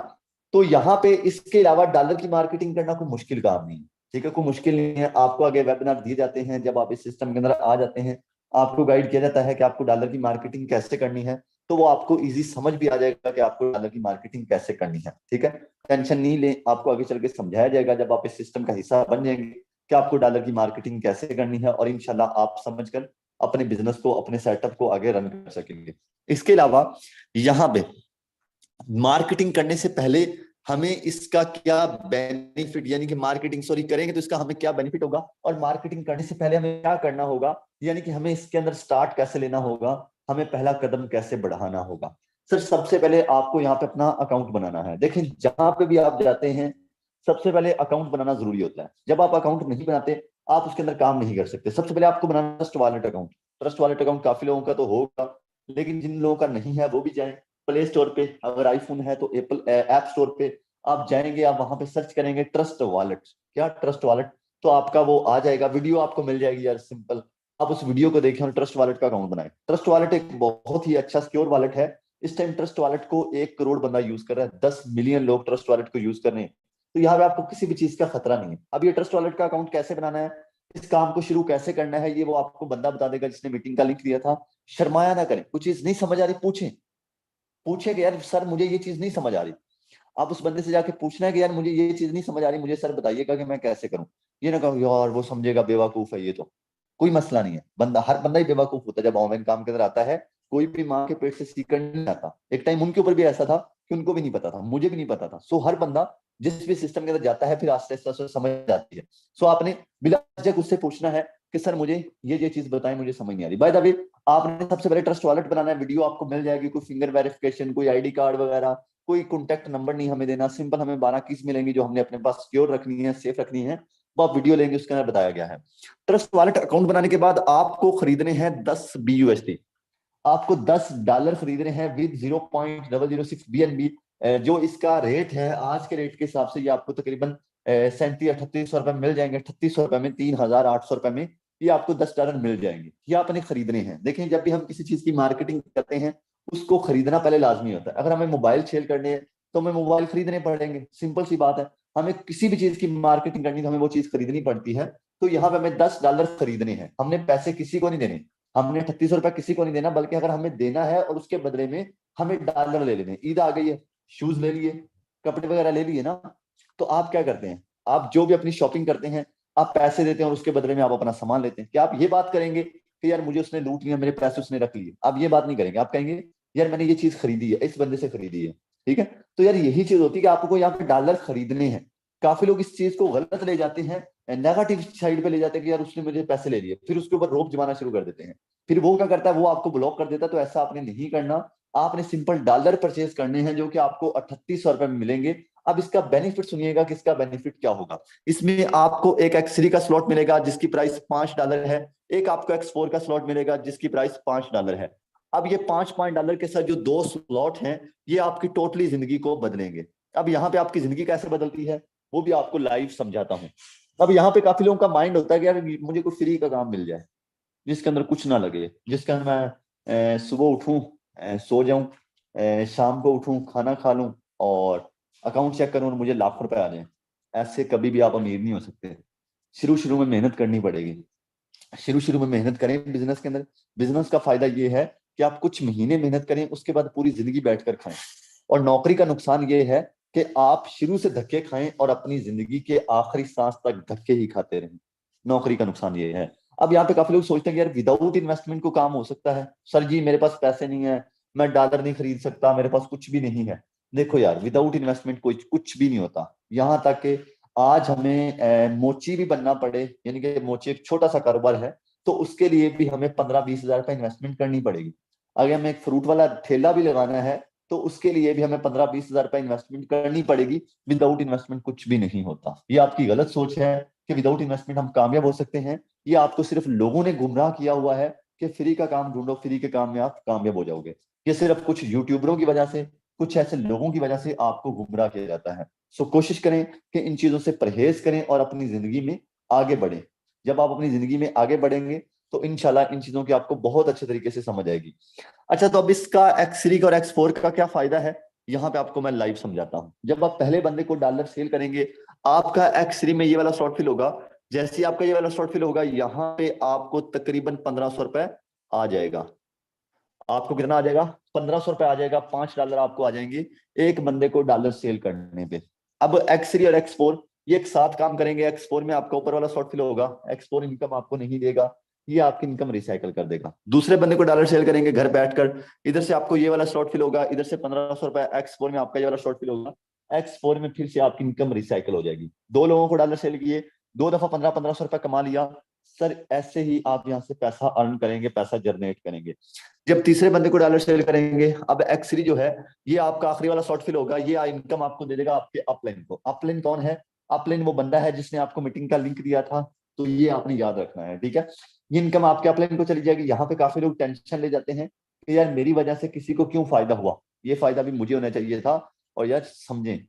तो यहाँ पे इसके अलावा डॉलर की मार्केटिंग करना कोई मुश्किल काम नहीं है। ठीक है, कोई मुश्किल नहीं है। आपको आगे वेबिनार दिए जाते हैं, जब आप इस सिस्टम के अंदर आ जाते हैं आपको गाइड किया जाता है कि आपको डॉलर की मार्केटिंग कैसे करनी है, तो वो आपको इजी समझ भी आ जाएगा कि आपको डॉलर की मार्केटिंग कैसे करनी है। ठीक है, टेंशन नहीं ले, आपको आगे चल के समझाया जाएगा जब आप इस सिस्टम का हिस्सा बन जाएंगे कि आपको डॉलर की मार्केटिंग कैसे करनी है, और इंशाल्लाह आप समझकर अपने बिजनेस को, अपने सेटअप को आगे रन कर सकेंगे। इसके अलावा यहाँ पे मार्केटिंग करने से पहले हमें इसका क्या बेनिफिट, यानी कि मार्केटिंग सॉरी करेंगे तो इसका हमें क्या बेनिफिट होगा, और मार्केटिंग करने से पहले हमें क्या करना होगा, यानी कि हमें इसके अंदर स्टार्ट कैसे लेना होगा, हमें पहला कदम कैसे बढ़ाना होगा। सर सबसे पहले आपको यहाँ पे अपना अकाउंट बनाना है। देखें, जहां पे भी आप जाते हैं सबसे पहले अकाउंट बनाना जरूरी होता है। जब आप अकाउंट नहीं बनाते आप उसके अंदर काम नहीं कर सकते। सबसे पहले आपको बनाना trust wallet account. Trust wallet account काफी लोगों का तो होगा, लेकिन जिन लोगों का नहीं है वो भी जाए प्ले स्टोर पे, अगर आईफोन है तो एप्पल ऐप स्टोर पे आप जाएंगे, आप वहां पे सर्च करेंगे ट्रस्ट वॉलेट, क्या ट्रस्ट वॉलेट, तो आपका वो आ जाएगा, वीडियो आपको मिल जाएगी यार, सिंपल आप उस वीडियो को देखें और ट्रस्ट वॉलेट का अकाउंट बनाए। ट्रस्ट वॉलेट एक बहुत ही अच्छा सिक्योर वॉलेट है। इस टाइम ट्रस्ट वॉलेट को 1 करोड़ बंदा यूज कर रहा है, 10 मिलियन लोग ट्रस्ट वॉलेट को यूज कर रहे हैं, तो यहाँ पे आपको किसी भी चीज का खतरा नहीं है। अब ये ट्रस्ट वॉलेट का अकाउंट कैसे बनाना है, इस काम को शुरू कैसे करना है, ये वो आपको बंदा बता देगा जिसने मीटिंग का लिंक दिया था। शर्माया ना करें, कुछ चीज नहीं समझ आ रही पूछें, पूछे कि यार सर मुझे ये चीज नहीं समझ आ रही, आप उस बंदे से जाके पूछना है कि यार मुझे ये चीज नहीं समझ आ रही, मुझे सर बताइएगा कि मैं कैसे करूं। ये ना कहो यार वो समझेगा बेवकूफ है, ये तो कोई मसला नहीं है। बंदा, हर बंदा ही बेवकूफ होता है जब ऑनलाइन काम के अंदर आता है। कोई भी माँ के पेट से सीकर नहीं आता। एक टाइम उनके ऊपर भी ऐसा था कि उनको भी नहीं पता था, मुझे भी नहीं पता था। सो हर बंदा जिस भी सिस्टम के अंदर जाता है फिर आस्ते आस्ते समझ जाती है। सो आपने बिला झिझक उससे पूछना है कि सर मुझे ये चीज बताएं, मुझे समझ नहीं आ रही। बाय द वे, आपने सबसे पहले ट्रस्ट वॉलेट बनाना है, वीडियो आपको मिल जाएगी, कोई फिंगर वेरिफिकेशन, कोई आईडी कार्ड वगैरह, कोई कॉन्टैक्ट नंबर नहीं हमें देना, सिंपल हमें 12 कीज मिलेंगी जो हमने अपने पास सिक्योर रखनी है, सेफ रखनी है, वो आप वीडियो लेंगे उसके अंदर बताया गया है। ट्रस्ट वॉलेट अकाउंट बनाने के बाद आपको खरीदने हैं 10 BUSD, आपको $10 खरीदने हैं विद 0.006 BNB। जो इसका रेट है आज के रेट के हिसाब से ये आपको तकरीबन 3700-3800 रुपए मिल जाएंगे। 3800 रुपए में, 3800 रुपए में ये आपको $10 मिल जाएंगे। ये आपने खरीदने हैं। देखें, जब भी हम किसी चीज की मार्केटिंग करते हैं उसको खरीदना पहले लाजमी होता है। अगर हमें मोबाइल सेल करने हैं तो हमें मोबाइल खरीदने पड़ेंगे, सिंपल सी बात है। हमें किसी भी चीज की मार्केटिंग करनी है तो हमें वो चीज खरीदनी पड़ती है। तो यहाँ पे हमें $10 खरीदने हैं, हमने पैसे किसी को नहीं देने, हमने 3800 रुपया किसी को नहीं देना, बल्कि अगर हमें देना है और उसके बदले में हमें डॉलर ले लेने। ईद आ गई है, शूज ले लिए, कपड़े वगैरह ले लिए ना, तो आप क्या करते हैं, आप जो भी अपनी शॉपिंग करते हैं आप पैसे देते हैं और उसके बदले में आप अपना सामान लेते हैं। क्या आप ये बात करेंगे कि यार मुझे उसने लूट लिया, मेरे पैसे उसने रख लिए? आप ये बात नहीं करेंगे, आप कहेंगे यार मैंने ये चीज खरीदी है, इस बंदे से खरीदी है। ठीक है, तो यार यही चीज होती है कि आपको यहाँ पे डॉलर खरीदने हैं। काफी लोग इस चीज को गलत ले जाते हैं, नेगेटिव साइड पे ले जाते हैं कि यार उसने मुझे पैसे ले लिए, फिर उसके ऊपर रोप जमाना शुरू कर देते हैं। फिर वो क्या करता है, वो आपको ब्लॉक कर देता है। तो ऐसा आपने नहीं करना, आपने सिंपल डॉलर परचेज करने हैं जो कि आपको 3800 रुपए में मिलेंगे। अब इसका बेनिफिट सुनिएगा कि इसका बेनिफिट क्या होगा। इसमें आपको एक X3 का स्लॉट मिलेगा जिसकी प्राइस $5 है, एक आपको X4 का स्लॉट मिलेगा जिसकी प्राइस $5 है। अब ये $5 के साथ जो दो स्लॉट हैं ये आपकी टोटली जिंदगी को बदलेंगे। अब यहाँ पे आपकी जिंदगी कैसे बदलती है वो भी आपको लाइव समझाता हूँ। अब यहाँ पे काफी लोगों का माइंड होता है कि यार मुझे कोई फ्री का काम मिल जाए जिसके अंदर कुछ ना लगे, जिसके अंदर मैं सुबह उठूं, सो जाऊं, शाम को उठूं, खाना खा लूं और अकाउंट चेक करूं और मुझे लाख रुपए आ जाए। ऐसे कभी भी आप अमीर नहीं हो सकते। शुरू शुरू में मेहनत करनी पड़ेगी। शुरू शुरू में मेहनत करें बिजनेस के अंदर। बिजनेस का फायदा ये है कि आप कुछ महीने मेहनत करें, उसके बाद पूरी जिंदगी बैठकर खाएं। और नौकरी का नुकसान ये है कि आप शुरू से धक्के खाएं और अपनी जिंदगी के आखिरी सांस तक धक्के ही खाते रहें। नौकरी का नुकसान ये है। अब यहाँ पे काफी लोग सोचते हैं कि यार विदाउट इन्वेस्टमेंट को काम हो सकता है। सर जी मेरे पास पैसे नहीं है, मैं डॉलर नहीं खरीद सकता, मेरे पास कुछ भी नहीं है। देखो यार, विदाउट इन्वेस्टमेंट कोई कुछ भी नहीं होता। यहाँ तक कि आज हमें मोची भी बनना पड़े, यानी कि मोची एक छोटा सा कारोबार है, तो उसके लिए भी हमें 15-20 हजार रुपए इन्वेस्टमेंट करनी पड़ेगी। अगर हमें एक फ्रूट वाला ठेला भी लगाना है तो उसके लिए भी हमें 15-20 हजार रुपए इन्वेस्टमेंट करनी पड़ेगी। विदाउट इन्वेस्टमेंट कुछ भी नहीं होता। ये आपकी गलत सोच है कि विदाउट इन्वेस्टमेंट हम कामयाब हो सकते हैं। ये आपको सिर्फ लोगों ने गुमराह किया हुआ है कि फ्री का काम ढूंढो, फ्री के काम में आप कामयाब हो जाओगे। ये सिर्फ कुछ यूट्यूबरों की वजह से, कुछ ऐसे लोगों की वजह से आपको गुमराह किया जाता है। सो कोशिश करें कि इन चीजों से परहेज करें और अपनी जिंदगी में आगे बढ़ें। जब आप अपनी जिंदगी में आगे बढ़ेंगे तो इंशाल्लाह इन चीजों की आपको बहुत अच्छे तरीके से समझ आएगी। अच्छा, तो अब इसका X3 का और X4 का क्या फायदा है, यहाँ पे आपको मैं लाइव समझाता हूँ। जब आप पहले बंदे को डॉलर सेल करेंगे, आपका X3 में ये वाला स्लॉट फिल होगा, जैसे ही आपका ये वाला स्लॉट फिल होगा, यहाँ पे आपको तकरीबन 1500 रुपए आ जाएगा। आपको कितना आ जाएगा? 1500 रुपए आ जाएगा। $5 आपको आ जाएंगे एक बंदे को डॉलर सेल करने पे। अब X3 और X4 ये एक साथ काम करेंगे। X4 में आपका ऊपर वाला स्लॉट फिल होगा, X4 इनकम आपको नहीं देगा, ये आपकी इनकम रिसाइकल कर देगा। दूसरे बंदे को डॉलर सेल करेंगे घर बैठकर, इधर से आपको ये वाला स्लॉट फिल होगा, इधर से 1500 रुपए X4 में आपका ये वाला स्लॉट फिल होगा। X4 में फिर से आपकी इनकम रिसाइकल हो जाएगी। दो लोगों को डॉलर सेल किए, 2 दफा 1500 रुपए कमा लिया। सर ऐसे ही आप यहाँ से पैसा अर्न करेंगे, पैसा जनरेट करेंगे। जब तीसरे बंदे को डॉलर सेल करेंगे, अब X3 जो है ये आपका आखिरी वाला शॉर्ट फिल होगा, ये इनकम आपको दे देगा आपके अपलाइन को। अपलाइन कौन है? अपलाइन वो बंदा है जिसने आपको मीटिंग का लिंक दिया था, तो ये आपने याद रखना है, ठीक है। ये इनकम आपके अपलाइन को चली जाएगी। यहाँ पे काफी लोग टेंशन ले जाते हैं कि यार मेरी वजह से किसी को क्यों फायदा हुआ, ये फायदा भी मुझे होना चाहिए था। और यार समझें,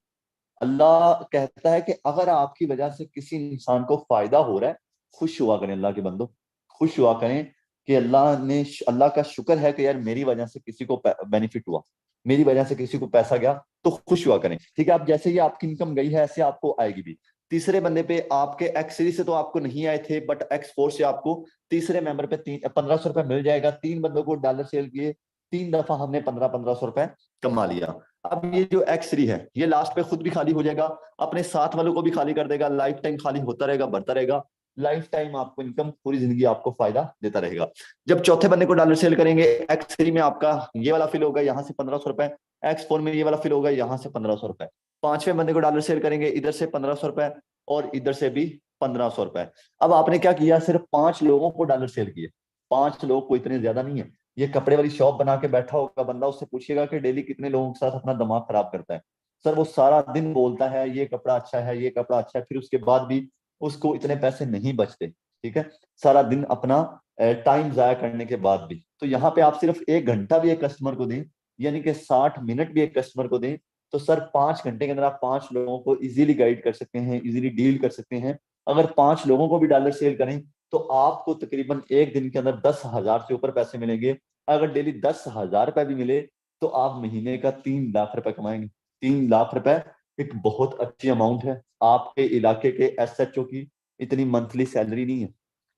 अल्लाह कहता है कि अगर आपकी वजह से किसी इंसान को फायदा हो रहा है, खुश हुआ करें अल्लाह के बंदो, खुश हुआ करें कि अल्लाह का शुक्र है कि यार मेरी वजह से किसी को बेनिफिट हुआ, मेरी वजह से किसी को पैसा गया, तो खुश हुआ करें, ठीक है। अब जैसे ही आपकी इनकम गई है, ऐसे आपको आएगी भी। तीसरे बंदे पे आपके X3 से तो आपको नहीं आए थे, बट X4 से आपको तीसरे मेंबर पे 1500 रुपए मिल जाएगा। 3 बंदों को डॉलर सेल किए, 3 दफा हमने 1500 रुपए कमा लिया। अब ये जो X3 है ये लास्ट पे खुद भी खाली हो जाएगा, अपने साथ वालों को भी खाली कर देगा, लाइफ टाइम खाली होता रहेगा, बढ़ता रहेगा, लाइफ टाइम आपको इनकम, पूरी जिंदगी आपको फायदा देता रहेगा। जब चौथे बंदे को डॉलर सेल करेंगे, X3 में आपका ये वाला फिल होगा, यहाँ से 1500 रुपए, X4 में ये वाला फिल होगा, यहाँ से 1500 रुपए। पांचवें बंदे को डॉलर सेल करेंगे, इधर से 1500 रुपए और इधर से भी 1500 रुपए। अब आपने क्या किया? सिर्फ 5 लोगों को डॉलर सेल किए। 5 लोग कोई इतने ज्यादा नहीं है। ये कपड़े वाली शॉप बना के बैठा होगा बंदा, उससे पूछिएगा कि डेली कितने लोगों के साथ अपना दिमाग खराब करता है। सर वो सारा दिन बोलता है ये कपड़ा अच्छा है, ये कपड़ा अच्छा है, फिर उसके बाद भी उसको इतने पैसे नहीं बचते, ठीक है। सारा दिन अपना टाइम जाया करने के बाद भी। तो यहाँ पे आप सिर्फ 1 घंटा भी एक कस्टमर को दें, यानी कि 60 मिनट भी एक कस्टमर को दें, तो सर 5 घंटे के अंदर आप 5 लोगों को इजीली गाइड कर सकते हैं, इजीली डील कर सकते हैं। अगर 5 लोगों को भी डॉलर सेल करें, तो आपको तकरीबन एक दिन के अंदर 10,000 से ऊपर पैसे मिलेंगे। अगर डेली 10,000 रुपए भी मिले, तो आप महीने का 3 लाख रुपए कमाएंगे। 3 लाख रुपए एक बहुत अच्छी अमाउंट है। आपके इलाके के SHO की इतनी मंथली सैलरी नहीं है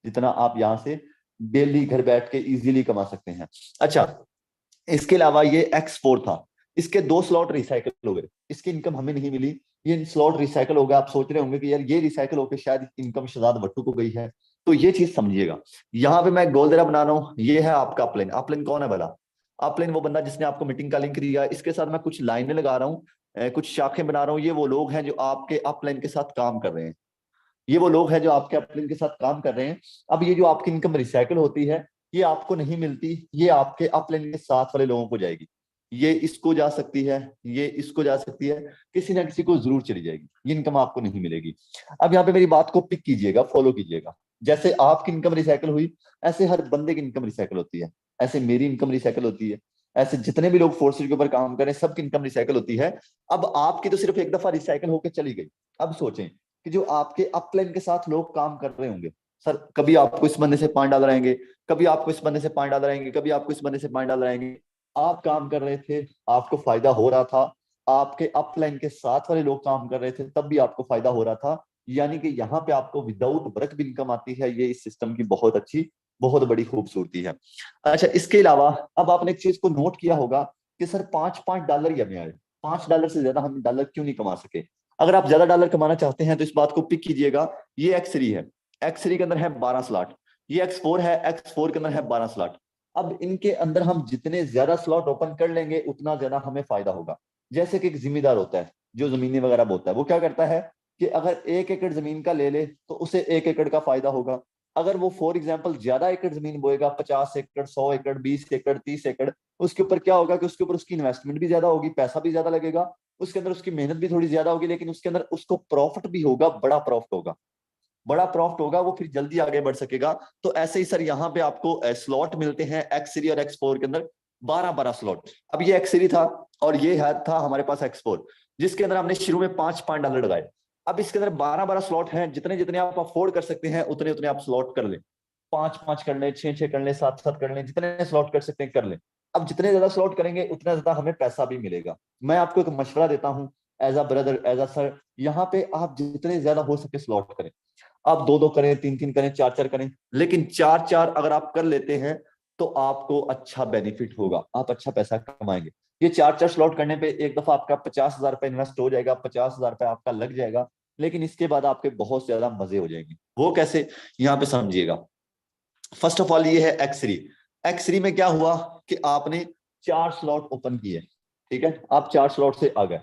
जितना आप यहाँ से डेली घर बैठ के इजीली कमा सकते हैं। अच्छा, इसके अलावा ये X4 था, इसके 2 स्लॉट रिसाइकल हो गए, इसकी इनकम हमें नहीं मिली, ये स्लॉट रिसाइकल हो गया। आप सोच रहे होंगे कि यार ये रिसाइकल होकर शायद इनकम शहजाद भट्टू को गई है, तो ये चीज समझिएगा। यहाँ पे मैं गोल दरा बना रहा हूँ, ये है आपका अपलाइन। अपलाइन कौन है भला? अपलाइन वो बंदा जिसने आपको मीटिंग का लिंक दिया। इसके साथ मैं कुछ लाइनें लगा रहा हूँ, कुछ शाखें बना रहा हूँ। ये वो लोग हैं जो आपके अपलाइन के साथ काम कर रहे हैं, ये वो लोग हैं जो आपके अपलाइन के साथ काम कर रहे हैं। अब ये जो आपकी इनकम रिसाइकल होती है, ये आपको नहीं मिलती, ये आपके अपलाइन के साथ वाले लोगों को जाएगी। ये इसको जा सकती है, ये इसको जा सकती है, किसी ना किसी को जरूर चली जाएगी, ये इनकम आपको नहीं मिलेगी। अब यहाँ पे मेरी बात को पिक कीजिएगा, फॉलो कीजिएगा। जैसे आपकी इनकम रिसाइकल हुई, ऐसे हर बंदे की इनकम रिसाइकल होती है, ऐसे मेरी इनकम रिसाइकल होती है, ऐसे जितने भी लोग फोर्सेज के ऊपर काम करें सबकी इनकम रिसाइकल होती है। अब आपकी तो सिर्फ एक दफा रिसाइकल होकर चली गई। अब सोचें कि जो आपके अपलाइन के साथ लोग काम कर रहे होंगे, सर कभी आपको इस बंदे से $5 आएंगे, कभी आपको इस बंदे से $5 आएंगे, कभी आपको इस बंदे से $5 आएंगे। आप काम कर रहे थे, आपको फायदा हो रहा था, आपके अपलाइन के साथ वाले लोग काम कर रहे थे, तब भी आपको फायदा हो रहा था। यानी कि यहाँ पे आपको विदाउट वर्क भी इनकम आती है। ये इस सिस्टम की बहुत अच्छी, बहुत बड़ी खूबसूरती है। अच्छा, इसके अलावा अब आपने एक चीज को नोट किया होगा कि सर $5 ही हमें आए, $5 से ज्यादा हम डॉलर क्यों नहीं कमा सके। अगर आप ज्यादा डॉलर कमाना चाहते हैं तो इस बात को पिक कीजिएगा। ये X3 है, X3 के अंदर है 12 स्लॉट। ये X4 है, X4 के अंदर है 12 स्लॉट। अब इनके अंदर हम जितने ज्यादा स्लॉट ओपन कर लेंगे, उतना ज्यादा हमें फायदा होगा। जैसे कि एक जिम्मेदार होता है जो जमीनें वगैरह बोता है, वो क्या करता है कि अगर 1 एकड़ जमीन का ले ले तो उसे 1 एकड़ का फायदा होगा। अगर वो फॉर एग्जाम्पल ज्यादा एकड़ जमीन बोएगा, 50 एकड़, 100 एकड़, 20 एकड़, 30 एकड़, उसके ऊपर क्या होगा कि उसके ऊपर उसकी इन्वेस्टमेंट भी ज्यादा होगी, पैसा भी ज्यादा लगेगा, उसके अंदर उसकी मेहनत भी थोड़ी ज्यादा होगी, लेकिन उसके अंदर उसको प्रॉफिट भी होगा, बड़ा प्रॉफिट होगा, बड़ा प्रॉफिट होगा, वो फिर जल्दी आगे बढ़ सकेगा। तो ऐसे ही सर यहाँ पे आपको स्लॉट मिलते हैं X3 और X4 के अंदर 12-12 स्लॉट। अब ये X3 था और ये है था हमारे पास X4, जिसके अंदर हमने शुरू में $5 लगाए। अब इसके अंदर 12-12 स्लॉट हैं, जितने जितने आप अफोर्ड कर सकते हैं उतने उतने आप स्लॉट कर लें। 5-5 कर लें, 6-6 कर लें, 7-7 कर लें, जितने स्लॉट कर सकते हैं कर लें। अब जितने ज्यादा स्लॉट करेंगे उतना ज्यादा हमें पैसा भी मिलेगा। मैं आपको एक मशवरा देता हूँ, as a brother, as a sir. यहाँ पे आप जितने ज्यादा हो सके स्लॉट करें, आप 2-2 करें, 3-3 करें, 4-4 करें, लेकिन 4-4 अगर आप कर लेते हैं तो आपको अच्छा बेनिफिट होगा, आप अच्छा पैसा कमाएंगे। ये 4-4 स्लॉट करने पे एक दफा आपका 50,000 रुपये इन्वेस्ट हो जाएगा, 50,000 रुपये आपका लग जाएगा, लेकिन इसके बाद आपके बहुत ज्यादा मजे हो जाएंगे। वो कैसे, यहाँ पे समझिएगा। फर्स्ट ऑफ ऑल ये है एक्स3। एक्स3 में क्या हुआ कि आपने 4 स्लॉट ओपन किए, ठीक है, आप 4 स्लॉट से आ गए।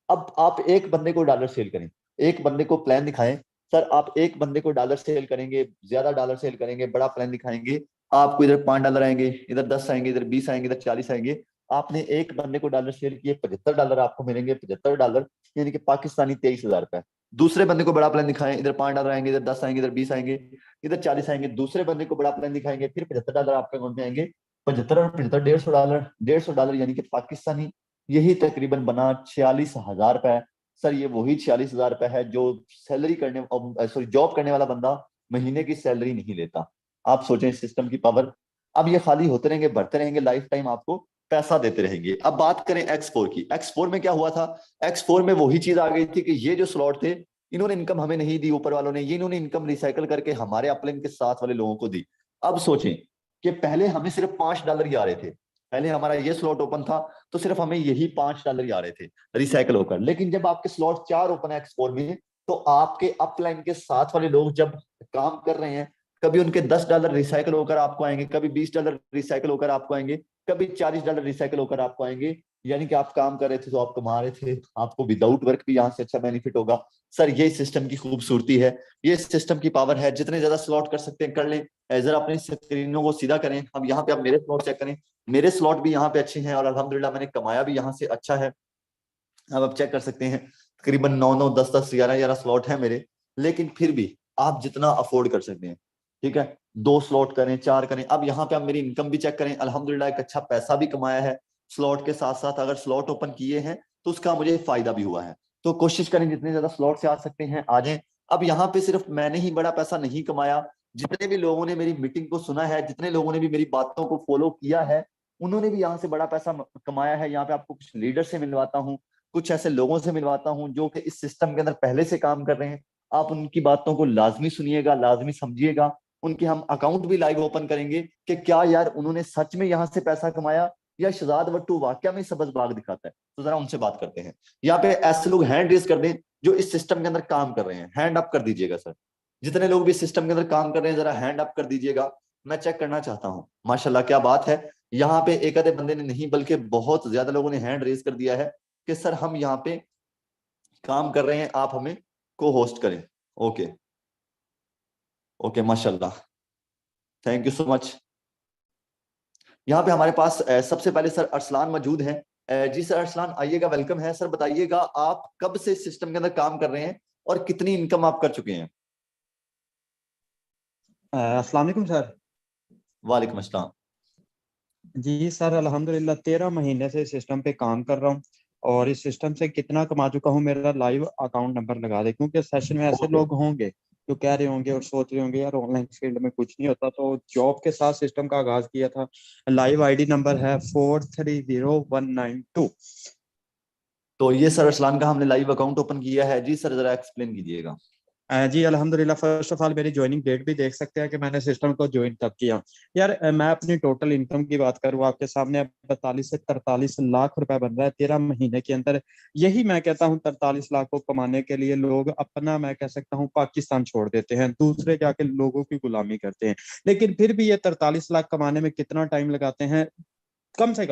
अब आप एक बंदे को डॉलर सेल करें, एक बंदे को प्लान दिखाएं। सर आप एक बंदे को डॉलर सेल करेंगे, ज्यादा डॉलर सेल करेंगे, बड़ा प्लान दिखाएंगे, आपको इधर $5 आएंगे, इधर 10 आएंगे, इधर 20 आएंगे, इधर 40 आएंगे। आपने एक बंदे को डॉलर सेल किए, $75 आपको मिलेंगे, $75, यानी कि पाकिस्तानी 23,000 रुपए। दूसरे बंदे को बड़ा प्लान दिखाएं, इधर $5 आएंगे, इधर 10 आएंगे, इधर 20 आएंगे, इधर 40 आएंगे। दूसरे बंदे को बड़ा प्लान दिखाएंगे, फिर $75 आपके अकाउंट में आएंगे। 75 और 75, $150, $150 यानी कि पाकिस्तानी, यही तकरीबन बना 46,000 रुपए। सर ये वही 46,000 रुपए है जो सैलरी करने, सॉरी जॉब करने वाला बंदा महीने की सैलरी नहीं लेता। आप सोचें सिस्टम की पावर। अब ये खाली होते रहेंगे, बढ़ते रहेंगे, लाइफ टाइम आपको पैसा देते रहेंगे। अब बात करें X4 की। X4 में क्या हुआ था, X4 में वही चीज आ गई थी कि ये जो स्लॉट थे, इन्होंने इनकम हमें नहीं दी, ऊपर वालों ने, ये इन्होंने इनकम रिसाइकल करके हमारे अपलाइन के साथ वाले लोगों को दी। अब सोचें कि पहले हमें सिर्फ $5 ही आ रहे थे, पहले हमारा ये स्लॉट ओपन था तो सिर्फ हमें यही $5 ही आ रहे थे रिसाइकल होकर। लेकिन जब आपके स्लॉट 4 ओपन है X4 में, तो आपके अपलाइन के साथ वाले लोग जब काम कर रहे हैं, कभी उनके $10 रिसाइकल होकर आपको आएंगे, कभी $20 रिसाइकल होकर आपको आएंगे, कभी $40 रिसाइकल होकर आपको आएंगे। यानी कि आप काम कर रहे थे तो आप कमा रहे थे, आपको विदाउट वर्क भी यहाँ से अच्छा बेनिफिट होगा। सर ये सिस्टम की खूबसूरती है, ये सिस्टम की पावर है। जितने ज्यादा स्लॉट कर सकते हैं कर लें। जरा अपनी स्क्रीनों को सीधा करें। अब यहाँ पे आप मेरे स्लॉट चेक करें, मेरे स्लॉट भी यहाँ पे अच्छे हैं और अल्हम्दुलिल्लाह मैंने कमाया भी यहाँ से अच्छा है। अब आप चेक कर सकते हैं, तकरीबन 9-9, 10-10, 11-11 स्लॉट है मेरे। लेकिन फिर भी आप जितना अफोर्ड कर सकते हैं, ठीक है, 2 स्लॉट करें, 4 करें। अब यहाँ पे आप मेरी इनकम भी चेक करें, अल्हम्दुलिल्लाह एक अच्छा पैसा भी कमाया है स्लॉट के साथ साथ। अगर स्लॉट ओपन किए हैं तो उसका मुझे फायदा भी हुआ है। तो कोशिश करें जितने ज्यादा स्लॉट से आ सकते हैं आ जाएं। अब यहाँ पे सिर्फ मैंने ही बड़ा पैसा नहीं कमाया, जितने भी लोगों ने मेरी मीटिंग को सुना है, जितने लोगों ने भी मेरी बातों को फॉलो किया है, उन्होंने भी यहाँ से बड़ा पैसा कमाया है। यहाँ पे आपको कुछ लीडर से मिलवाता हूँ, कुछ ऐसे लोगों से मिलवाता हूं जो कि इस सिस्टम के अंदर पहले से काम कर रहे हैं। आप उनकी बातों को लाजमी सुनिएगा, लाजमी समझिएगा। उनके हम अकाउंट भी लाइव ओपन करेंगे कि क्या यार उन्होंने सच में यहाँ से पैसा कमाया या शहजाद वट्टू वाकया में सबज बाग दिखाता है। तो जरा उनसे बात करते हैं। यहाँ पे ऐसे लोग हैंड रेज कर दें जो इस सिस्टम के अंदर काम कर रहे हैं, हैंड अप कर दीजिएगा सर। जितने लोग भी सिस्टम के अंदर काम कर रहे हैं जरा हैंड अप कर दीजिएगा, मैं चेक करना चाहता हूँ। माशाल्लाह क्या बात है। यहाँ पे एक आधे बंदे ने नहीं बल्कि बहुत ज्यादा लोगों ने हैंड रेज कर दिया है कि सर हम यहाँ पे काम कर रहे हैं, आप हमें को होस्ट करें। ओके ओके, माशाल्लाह, थैंक यू सो मच। यहाँ पे हमारे पास सबसे पहले सर अरसलान मौजूद हैं। जी सर अरसलान आइएगा, वेलकम है सर। बताइएगा आप कब से सिस्टम के अंदर काम कर रहे हैं और कितनी इनकम आप कर चुके हैं। अस्सलाम वालेकुम सर। वालेकुम अस्सलाम। जी सर अल्हम्दुलिल्लाह 13 महीने से सिस्टम पे काम कर रहा हूँ और इस सिस्टम से कितना कमा चुका हूँ मेरा लाइव अकाउंट नंबर लगा दे, क्योंकि सेशन में ऐसे ओके लोग होंगे जो कह रहे होंगे और सोच रहे होंगे यार ऑनलाइन फील्ड में कुछ नहीं होता, तो जॉब के साथ सिस्टम का आगाज किया था। लाइव आईडी नंबर है 430192। तो ये सर अरसलान का हमने लाइव अकाउंट ओपन किया है। जी सर जरा एक्सप्लेन कीजिएगा। जी अल्हम्दुलिल्लाह, फर्स्ट ऑफ ऑल मेरी ज्वाइनिंग डेट भी देख सकते हैं कि मैंने सिस्टम को ज्वाइन कब किया। यार मैं अपनी टोटल इनकम की बात करूँ आपके सामने, 42 से 43 लाख रुपए बन रहा है 13 महीने के अंदर। यही मैं कहता हूँ 43 लाख को कमाने के लिए लोग अपना, मैं कह सकता हूँ, पाकिस्तान छोड़ देते हैं, दूसरे जाके लोगों की गुलामी करते हैं। लेकिन फिर भी ये 43 लाख कमाने में कितना टाइम लगाते हैं, कम से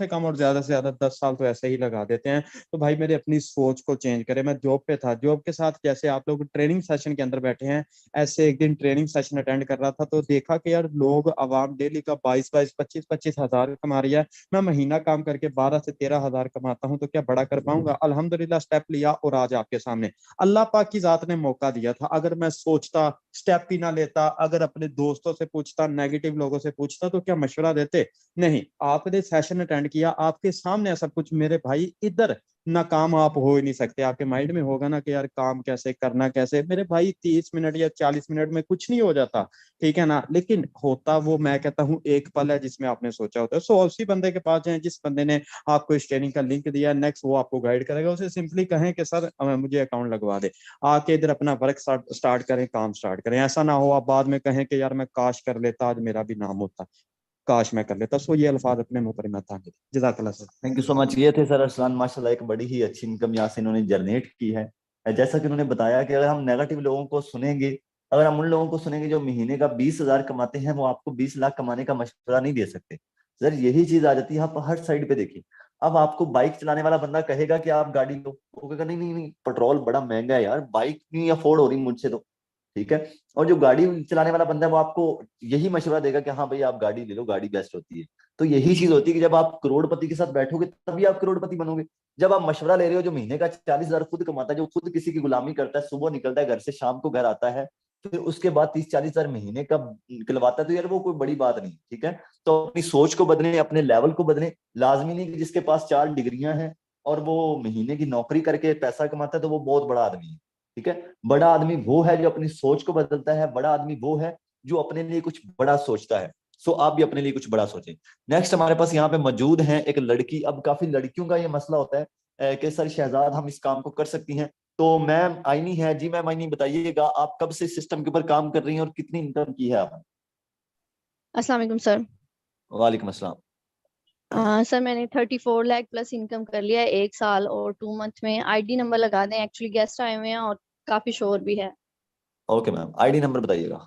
कम और ज्यादा से ज्यादा 10 साल तो ऐसे ही लगा देते हैं। तो भाई मेरे अपनी सोच को चेंज करें। मैं जॉब पे था, जॉब के साथ जैसे आप लोग ट्रेनिंग सेशन के अंदर बैठे हैं, ऐसे एक दिन ट्रेनिंग सेशन अटेंड कर रहा था तो देखा कि यार लोग आवाम डेली का 22-22, 25-25 हजार कमा रही है। मैं महीना काम करके 12 से 13 हजार कमाता हूँ, तो क्या बड़ा कर पाऊंगा। अल्हम्दुलिल्लाह स्टेप लिया और आज आपके सामने अल्लाह पाक की जात ने मौका दिया था। अगर मैं सोचता, स्टेप ही ना लेता, अगर अपने दोस्तों से पूछता, नेगेटिव लोगों से पूछता, तो क्या मशवरा देते। नहीं, आपने सेशन अटेंड किया, आपके सामने सब कुछ मेरे भाई इधर नाकाम आप हो ही नहीं सकते। आपके माइंड में होगा ना कि यार काम कैसे करना, कैसे, मेरे भाई 30 मिनट या 40 मिनट में कुछ नहीं हो जाता, ठीक है ना। लेकिन होता वो, मैं कहता हूँ, एक पल है जिसमें आपने सोचा होता है। सो उसी बंदे के पास जाए जिस बंदे ने आपको इस ट्रेनिंग का लिंक दिया, नेक्स्ट वो आपको गाइड करेगा। उसे सिंपली कहें कि सर मुझे अकाउंट लगवा दे, आके इधर अपना वर्क स्टार्ट करें, काम स्टार्ट करें। ऐसा ना हो आप बाद में कहें कि यार मैं काश कर लेता, आज मेरा भी नाम होता, काश मैं कर लेता। सो ये अल्फाज अपने मुंह पर मत आने। जज़ाकल्लाह sir. Thank you so much. ये थे सर अरसलान, माशाल्लाह एक बड़ी ही अच्छी इनकम यहाँ से इन्होंने जनरेट की है। जैसा कि उन्होंने बताया कि अगर हम नेगेटिव लोगों को सुनेंगे, अगर हम उन लोगों को सुनेंगे जो महीने का 20,000 कमाते हैं, वो आपको 20 लाख कमाने का मशवरा नहीं दे सकते। सर यही चीज आ जाती है, आप हर साइड पे देखिए। अब आपको बाइक चलाने वाला बंदा कहेगा कि आप गाड़ी लो, वो कहेगा नहीं नहीं नहीं, पेट्रोल बड़ा महंगा है यार, बाइक नहीं अफोर्ड हो रही मुझसे तो। ठीक है। और जो गाड़ी चलाने वाला बंदा है वो आपको यही मशवरा देगा कि हाँ भाई आप गाड़ी ले लो, गाड़ी बेस्ट होती है। तो यही चीज होती है कि जब आप करोड़पति के साथ बैठोगे तभी आप करोड़पति बनोगे। जब आप मशवरा ले रहे हो जो महीने का 40,000 खुद कमाता है, जो खुद किसी की गुलामी करता है, सुबह निकलता है घर से, शाम को घर आता है, फिर उसके बाद 30-40,000 महीने का निकलवाता है, तो यार वो कोई बड़ी बात नहीं। ठीक है। तो अपनी सोच को बदलें, अपने लेवल को बदलें। लाजमी नहीं कि जिसके पास 4 डिग्रियां हैं और वो महीने की नौकरी करके पैसा कमाता है तो वो बहुत बड़ा आदमी है। ठीक है। बड़ा आदमी वो है जो अपनी सोच को बदलता है, बड़ा आदमी वो है जो अपने लिए कुछ बड़ा सोचता है। सो आप भी अपने लिए कुछ बड़ा सोचें। नेक्स्ट हमारे पास यहाँ पे मौजूद है एक लड़की। अब काफी लड़कियों का ये मसला होता है कि सर शहजाद हम इस काम को कर सकती हैं। तो मैम आईनी है जी। मैम आईनी बताइएगा आप कब से सिस्टम के ऊपर काम कर रही हैं और कितनी इनकम की है आपने? अस्सलाम वालेकुम सर। वालेकुम अस्सलाम। सर मैंने 34 लाख प्लस इनकम कर लिया है 1 साल और 2 मंथ में। आईडी नंबर लगा दें, एक्चुअली गेस्ट आए हुए हैं और काफी शोर भी है। ओके मैम, आईडी नंबर बताइएगा।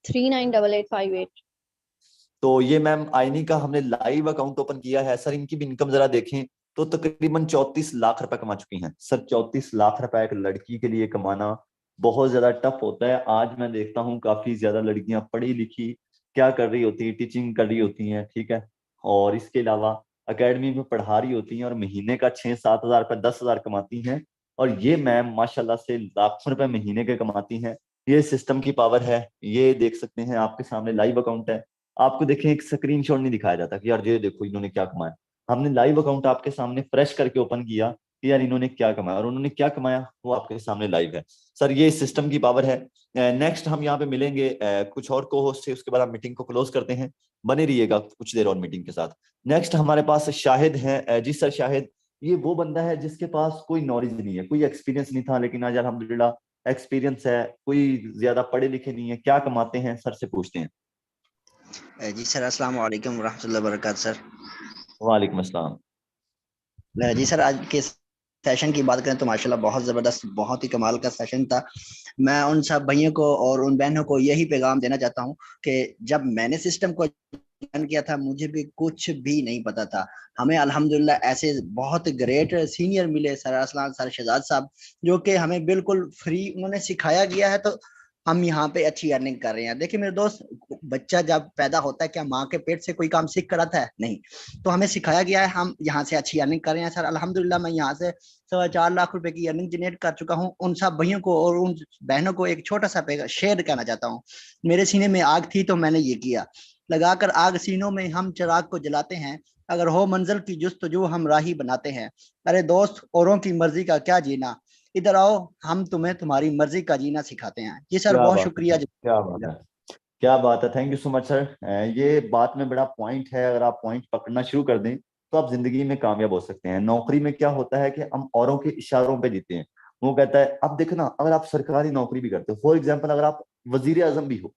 398858। तो ये मैम आईनी का हमने लाइव अकाउंट ओपन किया है। सर इनकी भी इनकम जरा देखें तो तकरीबन 34 लाख रुपए कमा चुकी हैं। सर 34 लाख रुपए एक लड़की के लिए कमाना बहुत ज्यादा टफ होता है। आज मैं देखता हूँ काफी ज्यादा लड़कियां पढ़ी लिखी क्या कर रही होती हैं, टीचिंग कर रही होती हैं। ठीक है। और इसके अलावा एकेडमी में पढ़ा रही होती हैं और महीने का 6-7 हजार रुपये 10 हजार कमाती हैं। और ये मैम माशाल्लाह से लाखों रुपए महीने के कमाती हैं। ये सिस्टम की पावर है। ये देख सकते हैं, आपके सामने लाइव अकाउंट है। आपको देखें एक स्क्रीनशॉट नहीं दिखाया जाता कि यार ये देखो इन्होंने क्या कमाया। हमने लाइव अकाउंट आपके सामने फ्रेश करके ओपन किया कि यार इन्होंने क्या कमाया, और उन्होंने क्या कमाया वो आपके सामने लाइव है। सर ये सिस्टम की पावर है। नेक्स्ट हम यहाँ पे मिलेंगे कुछ और को होस्ट से, उसके बाद हम मीटिंग को क्लोज करते हैं। बने रहिएगा कुछ देर और मीटिंग के साथ। नेक्स्ट हमारे पास शाहिद है। जी सर शाहिद, ये वो बंदा है जिसके पास कोई नॉलेज नहीं है, कोई एक्सपीरियंस नहीं था, लेकिन आज अल्हम्दुलिल्लाह एक्सपीरियंस है। कोई ज्यादा पढ़े लिखे नहीं है, क्या कमाते हैं सर से पूछते हैं। जी सर, अस्सलाम वालेकुम रहमतुल्लाहि व बरकातहू सर। वालेकुम अस्सलाम। जी सर, आज के सेशन की बात करें तो माशाल्लाह बहुत ज़बरदस्त, बहुत ही कमाल का सेशन था। मैं उन सब भाइयों को और उन बहनों को यही पैगाम देना चाहता हूँ कि जब मैंने सिस्टम को ज्वाइन किया था मुझे भी कुछ भी नहीं पता था। हमें अल्हम्दुलिल्लाह ऐसे बहुत ग्रेट सीनियर मिले, सर अरसलान, सर शहजाद साहब, जो कि हमें बिल्कुल फ्री उन्होंने सिखाया गया है। तो हम यहाँ पे अच्छी अर्निंग कर रहे हैं। देखिए मेरे दोस्त, बच्चा जब पैदा होता है क्या माँ के पेट से कोई काम सीख कर आता है? नहीं। तो हमें सिखाया गया है, हम यहाँ से अच्छी अर्निंग कर रहे हैं। सर अल्हम्दुलिल्लाह मैं यहाँ से 4.25 लाख रुपए की अर्निंग जनरेट कर चुका हूँ। उन सब भाइयों को और उन बहनों को एक छोटा सा शेयर करना चाहता हूँ। मेरे सीने में आग थी तो मैंने ये किया। लगाकर आग सीनों में हम चिराग को जलाते हैं, अगर हो मंजिल की जुस्तजू हम राही बनाते हैं। अरे दोस्त, औरों की मर्जी का क्या जीना, इधर आओ हम तुम्हें तुम्हारी मर्जी का जीना सिखाते हैं। जी सर, क्या बहुत बात है शुक्रिया। सर, क्या बात है, क्या बात है। Thank you so much sir. ये बात में बड़ा पॉइंट है। अगर आप पॉइंट पकड़ना शुरू कर दें तो आप जिंदगी में कामयाब हो सकते हैं। नौकरी में क्या होता है कि हम औरों के इशारों पे जीते हैं। वो कहता है, अब देखो ना, अगर आप सरकारी नौकरी भी करते हो, फॉर एग्जाम्पल अगर आप वजीर आजम भी हो,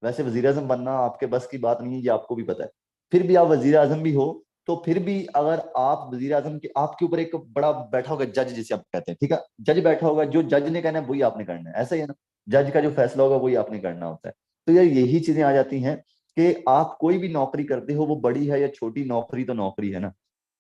वैसे वजीर आजम बनना आपके बस की बात नहीं है, ये आपको भी पता है, फिर भी आप वजीर आजम भी हो, तो फिर भी अगर आप वजीर आजम के, आपके ऊपर एक बड़ा बैठा होगा जज, जिसे आप कहते हैं, ठीक है, जज बैठा होगा, जो जज ने कहना है वही आपने करना है, ऐसा ही है ना। जज का जो फैसला होगा वही आपने करना होता है। तो यार यही चीजें आ जाती हैं कि आप कोई भी नौकरी करते हो, वो बड़ी है या छोटी, नौकरी तो नौकरी है ना।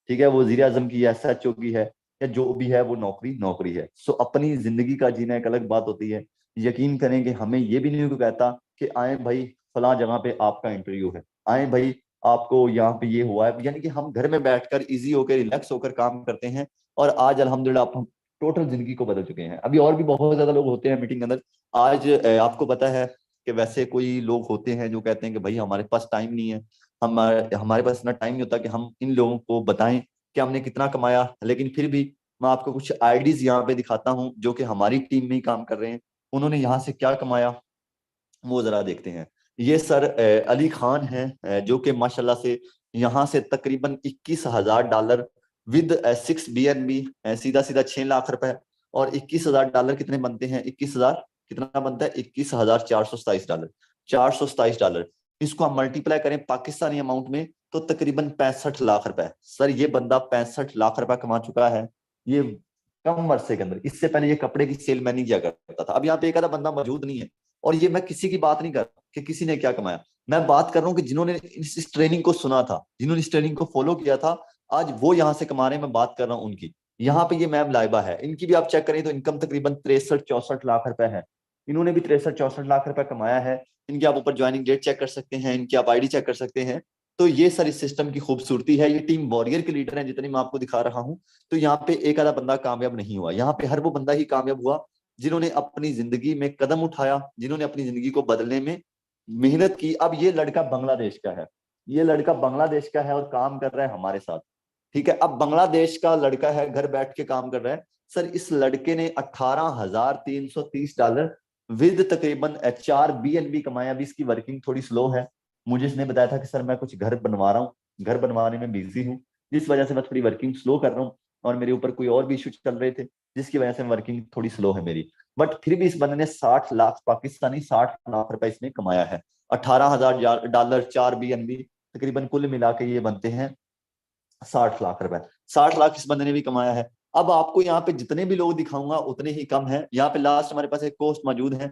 ठीक है, वो वजीर आजम की, एसएचओ की है, या जो भी है, वो नौकरी नौकरी है। सो अपनी जिंदगी का जीना एक अलग बात होती है। यकीन करें कि हमें ये भी नहीं कहता कि आए भाई फला जगह पे आपका इंटरव्यू है, आए भाई आपको यहाँ पे ये हुआ है, यानी कि हम घर में बैठकर इजी होकर रिलैक्स होकर काम करते हैं। और आज अल्हम्दुलिल्लाह हम टोटल जिंदगी को बदल चुके हैं। अभी और भी बहुत ज्यादा लोग होते हैं मीटिंग के अंदर। आज आपको पता है कि वैसे कोई लोग होते हैं जो कहते हैं कि भाई हमारे पास टाइम नहीं है, हमारे हमारे पास इतना टाइम नहीं होता कि हम इन लोगों को बताएं कि हमने कितना कमाया, लेकिन फिर भी मैं आपको कुछ आईडीज यहाँ पे दिखाता हूँ जो कि हमारी टीम में ही काम कर रहे हैं, उन्होंने यहाँ से क्या कमाया वो जरा देखते हैं। ये सर अली खान है, जो कि माशाल्लाह से यहाँ से तकरीबन $21,000 विद 6 BNB, सीधा सीधा 6 लाख रुपए। और $21,000 कितने बनते हैं, 21,000 कितना बनता है, $21,427, $427। इसको हम मल्टीप्लाई करें पाकिस्तानी अमाउंट में तो तकरीबन 65 लाख रुपए। सर ये बंदा 65 लाख रुपए कमा चुका है, ये कम अरसे के अंदर। इससे पहले ये कपड़े की सेल मैन किया करता था। अब यहाँ पे एक आधा बंदा मौजूद नहीं है, और ये मैं किसी की बात नहीं कर रहा कि किसी ने क्या कमाया, मैं बात कर रहा हूँ कि जिन्होंने इस ट्रेनिंग को सुना था, जिन्होंने इस ट्रेनिंग को फॉलो किया था, आज वो यहाँ से कमा रहे हैं। मैं बात कर रहा हूँ उनकी। यहाँ पे ये मैम लाइबा है, इनकी भी आप चेक करें तो इनकम तकरीबन 63-64 लाख रुपए है। इन्होंने भी 63-64 लाख रुपए कमाया है। इनकी आप ऊपर ज्वाइनिंग डेट चेक कर सकते हैं, इनकी आप आईडी चेक कर सकते हैं। तो ये सर इस सिस्टम की खूबसूरती है। ये टीम वॉरियर के लीडर हैं जितनी मैं आपको दिखा रहा हूँ। तो यहाँ पे एक आधा बंदा कामयाब नहीं हुआ, यहाँ पे हर वो बंदा ही कामयाब हुआ जिन्होंने अपनी जिंदगी में कदम उठाया, जिन्होंने अपनी जिंदगी को बदलने में मेहनत की। अब ये लड़का बांग्लादेश का है, ये लड़का बांग्लादेश का है और काम कर रहा है हमारे साथ, ठीक है। अब बांग्लादेश का लड़का है, घर बैठ के काम कर रहा है। सर इस लड़के ने $18,330 विद तकरीबन 4 BNB कमाया। अभी इसकी वर्किंग थोड़ी स्लो है। मुझे इसने बताया था कि सर मैं कुछ घर बनवा रहा हूँ, घर बनवाने में बिजी हूँ, जिस वजह से मैं थोड़ी वर्किंग स्लो कर रहा हूँ, और मेरे ऊपर कोई और भी इशू चल रहे थे जिसकी वजह से वर्किंग थोड़ी स्लो है मेरी। बट फिर भी इस बंदे ने 60 लाख पाकिस्तानी, 60 लाख रुपए इसने कमाया है। $18,000 4 BNB तकरीबन कुल मिला के ये बनते हैं 60 लाख रुपए। 60 लाख इस बंदे ने भी कमाया है। अब आपको यहाँ पे जितने भी लोग दिखाऊंगा उतने ही कम है। यहाँ पे लास्ट हमारे पास एक पोस्ट मौजूद है,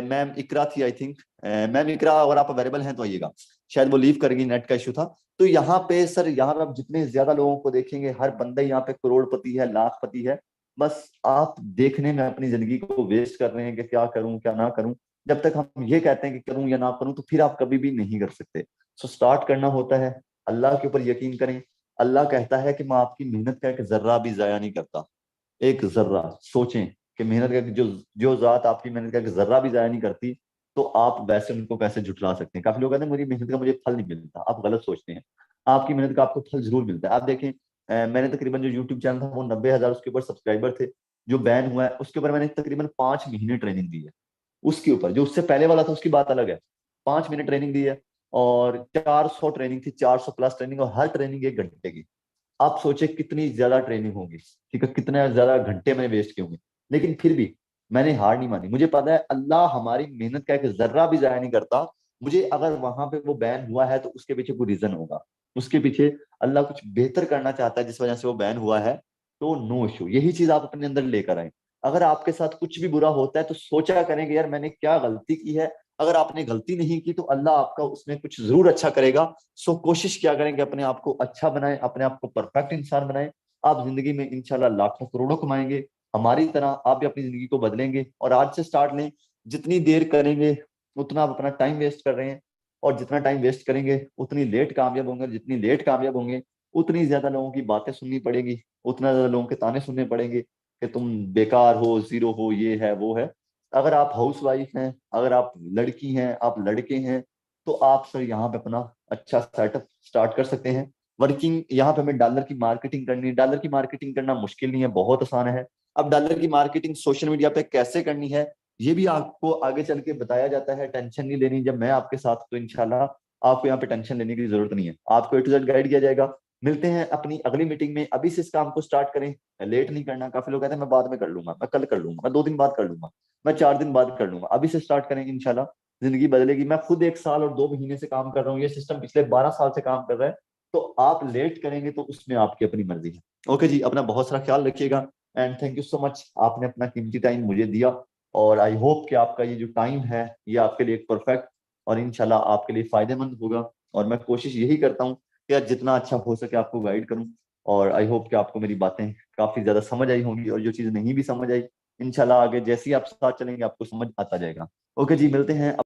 मैम इकरा थी आई थिंक। मैम इकरा अगर आप अवेलेबल हैं तो आइएगा, शायद वो लीव कर गई, नेट का इशू था। तो यहाँ पे सर, यहाँ पे आप जितने ज्यादा लोगों को देखेंगे, हर बंदा यहाँ पे करोड़पति है, लाखपति है। बस आप देखने में अपनी जिंदगी को वेस्ट कर रहे हैं कि क्या करूं क्या ना करूं। जब तक हम ये कहते हैं कि करूं या ना करूं तो फिर आप कभी भी नहीं कर सकते। सो स्टार्ट करना होता है, अल्लाह के ऊपर यकीन करें। अल्लाह कहता है कि मैं आपकी मेहनत का एक जर्रा भी जाया नहीं करता। एक जर्रा सोचें कि मेहनत का जो जो जात आपकी मेहनत का एक जर्रा भी जाया नहीं करती, तो आप वैसे उनको कैसे झुठला सकते हैं। काफी लोग कहते हैं मेरी मेहनत का मुझे फल नहीं मिलता। आप गलत सोचते हैं, आपकी मेहनत का आपको फल जरूर मिलता है। आप देखें, मैंने तकरीबन जो यूट्यूब चैनल था वो 90,000 उसके ऊपर सब्सक्राइबर थे। जो बैन हुआ है उसके ऊपर मैंने तकरीबन 5 महीने ट्रेनिंग दी है। उसके ऊपर जो उससे पहले वाला था उसकी बात अलग है, 5 महीने ट्रेनिंग दी है। और 400 ट्रेनिंग थी, 400 प्लस ट्रेनिंग, और हर ट्रेनिंग 1 घंटे की। आप सोचे कितनी ज्यादा ट्रेनिंग होगी, ठीक है, कितने ज्यादा घंटे मैंने वेस्ट किए होंगे। लेकिन फिर भी मैंने हार नहीं मानी। मुझे पता है अल्लाह हमारी मेहनत का एक जर्रा भी जाया नहीं करता। मुझे अगर वहां पे वो बैन हुआ है तो उसके पीछे कोई रीजन होगा, उसके पीछे अल्लाह कुछ बेहतर करना चाहता है जिस वजह से वो बैन हुआ है। तो नो इशू, यही चीज आप अपने अंदर लेकर आए। अगर आपके साथ कुछ भी बुरा होता है तो सोचा करें कि यार मैंने क्या गलती की है। अगर आपने गलती नहीं की तो अल्लाह आपका उसमें कुछ जरूर अच्छा करेगा। सो कोशिश क्या करें कि अपने आप को अच्छा बनाएं, अपने आप को परफेक्ट इंसान बनाएं। आप जिंदगी में इंशाल्लाह लाखों करोड़ों कमाएंगे। हमारी तरह आप भी अपनी जिंदगी को बदलेंगे। और आज से स्टार्ट लें, जितनी देर करेंगे उतना आप अपना टाइम वेस्ट कर रहे हैं, और जितना टाइम वेस्ट करेंगे उतनी लेट कामयाब होंगे। जितनी लेट कामयाब होंगे उतनी ज्यादा लोगों की बातें सुननी पड़ेगी, उतना ज्यादा लोगों के ताने सुनने पड़ेंगे कि तुम बेकार हो, जीरो हो, ये है वो है। अगर आप हाउस वाइफ हैं, अगर आप लड़की हैं, आप लड़के हैं, तो आप सर यहाँ पे अपना अच्छा सेटअप स्टार्ट कर सकते हैं। वर्किंग यहाँ पे हमें डॉलर की मार्केटिंग करनी है। डॉलर की मार्केटिंग करना मुश्किल नहीं है, बहुत आसान है। अब डॉलर की मार्केटिंग सोशल मीडिया पे कैसे करनी है ये भी आपको आगे चल के बताया जाता है। टेंशन नहीं लेनी, जब मैं आपके साथ, तो इंशाल्लाह आपको यहाँ पे टेंशन लेने की जरूरत नहीं है। आपको A to Z गाइड किया जाएगा। मिलते हैं अपनी अगली मीटिंग में। अभी से इस काम को स्टार्ट करें, लेट नहीं करना। काफी लोग कहते हैं मैं बाद में कर लूंगा, मैं कल कर लूंगा, मैं 2 दिन बाद कर लूंगा, मैं 4 दिन बाद कर लूंगा। अभी से स्टार्ट करें, इंशाल्लाह जिंदगी बदलेगी। मैं खुद 1 साल और 2 महीने से काम कर रहा हूँ, ये सिस्टम पिछले 12 साल से काम कर रहा है। तो आप लेट करेंगे तो उसमें आपकी अपनी मर्जी है। ओके जी, अपना बहुत सारा ख्याल रखिएगा, and thank you so much, आपने अपना कीमती टाइम मुझे दिया। और आई होप कि आपका ये जो टाइम है ये आपके लिए एक परफेक्ट और इंशाल्लाह आपके लिए फायदेमंद होगा। और मैं कोशिश यही करता हूँ कि यार जितना अच्छा हो सके आपको गाइड करूँ। और आई होप कि आपको मेरी बातें काफी ज्यादा समझ आई होंगी, और जो चीज नहीं भी समझ आई इंशाल्लाह आगे जैसे ही आप साथ चलेंगे आपको समझ आता जाएगा। ओके जी, मिलते हैं।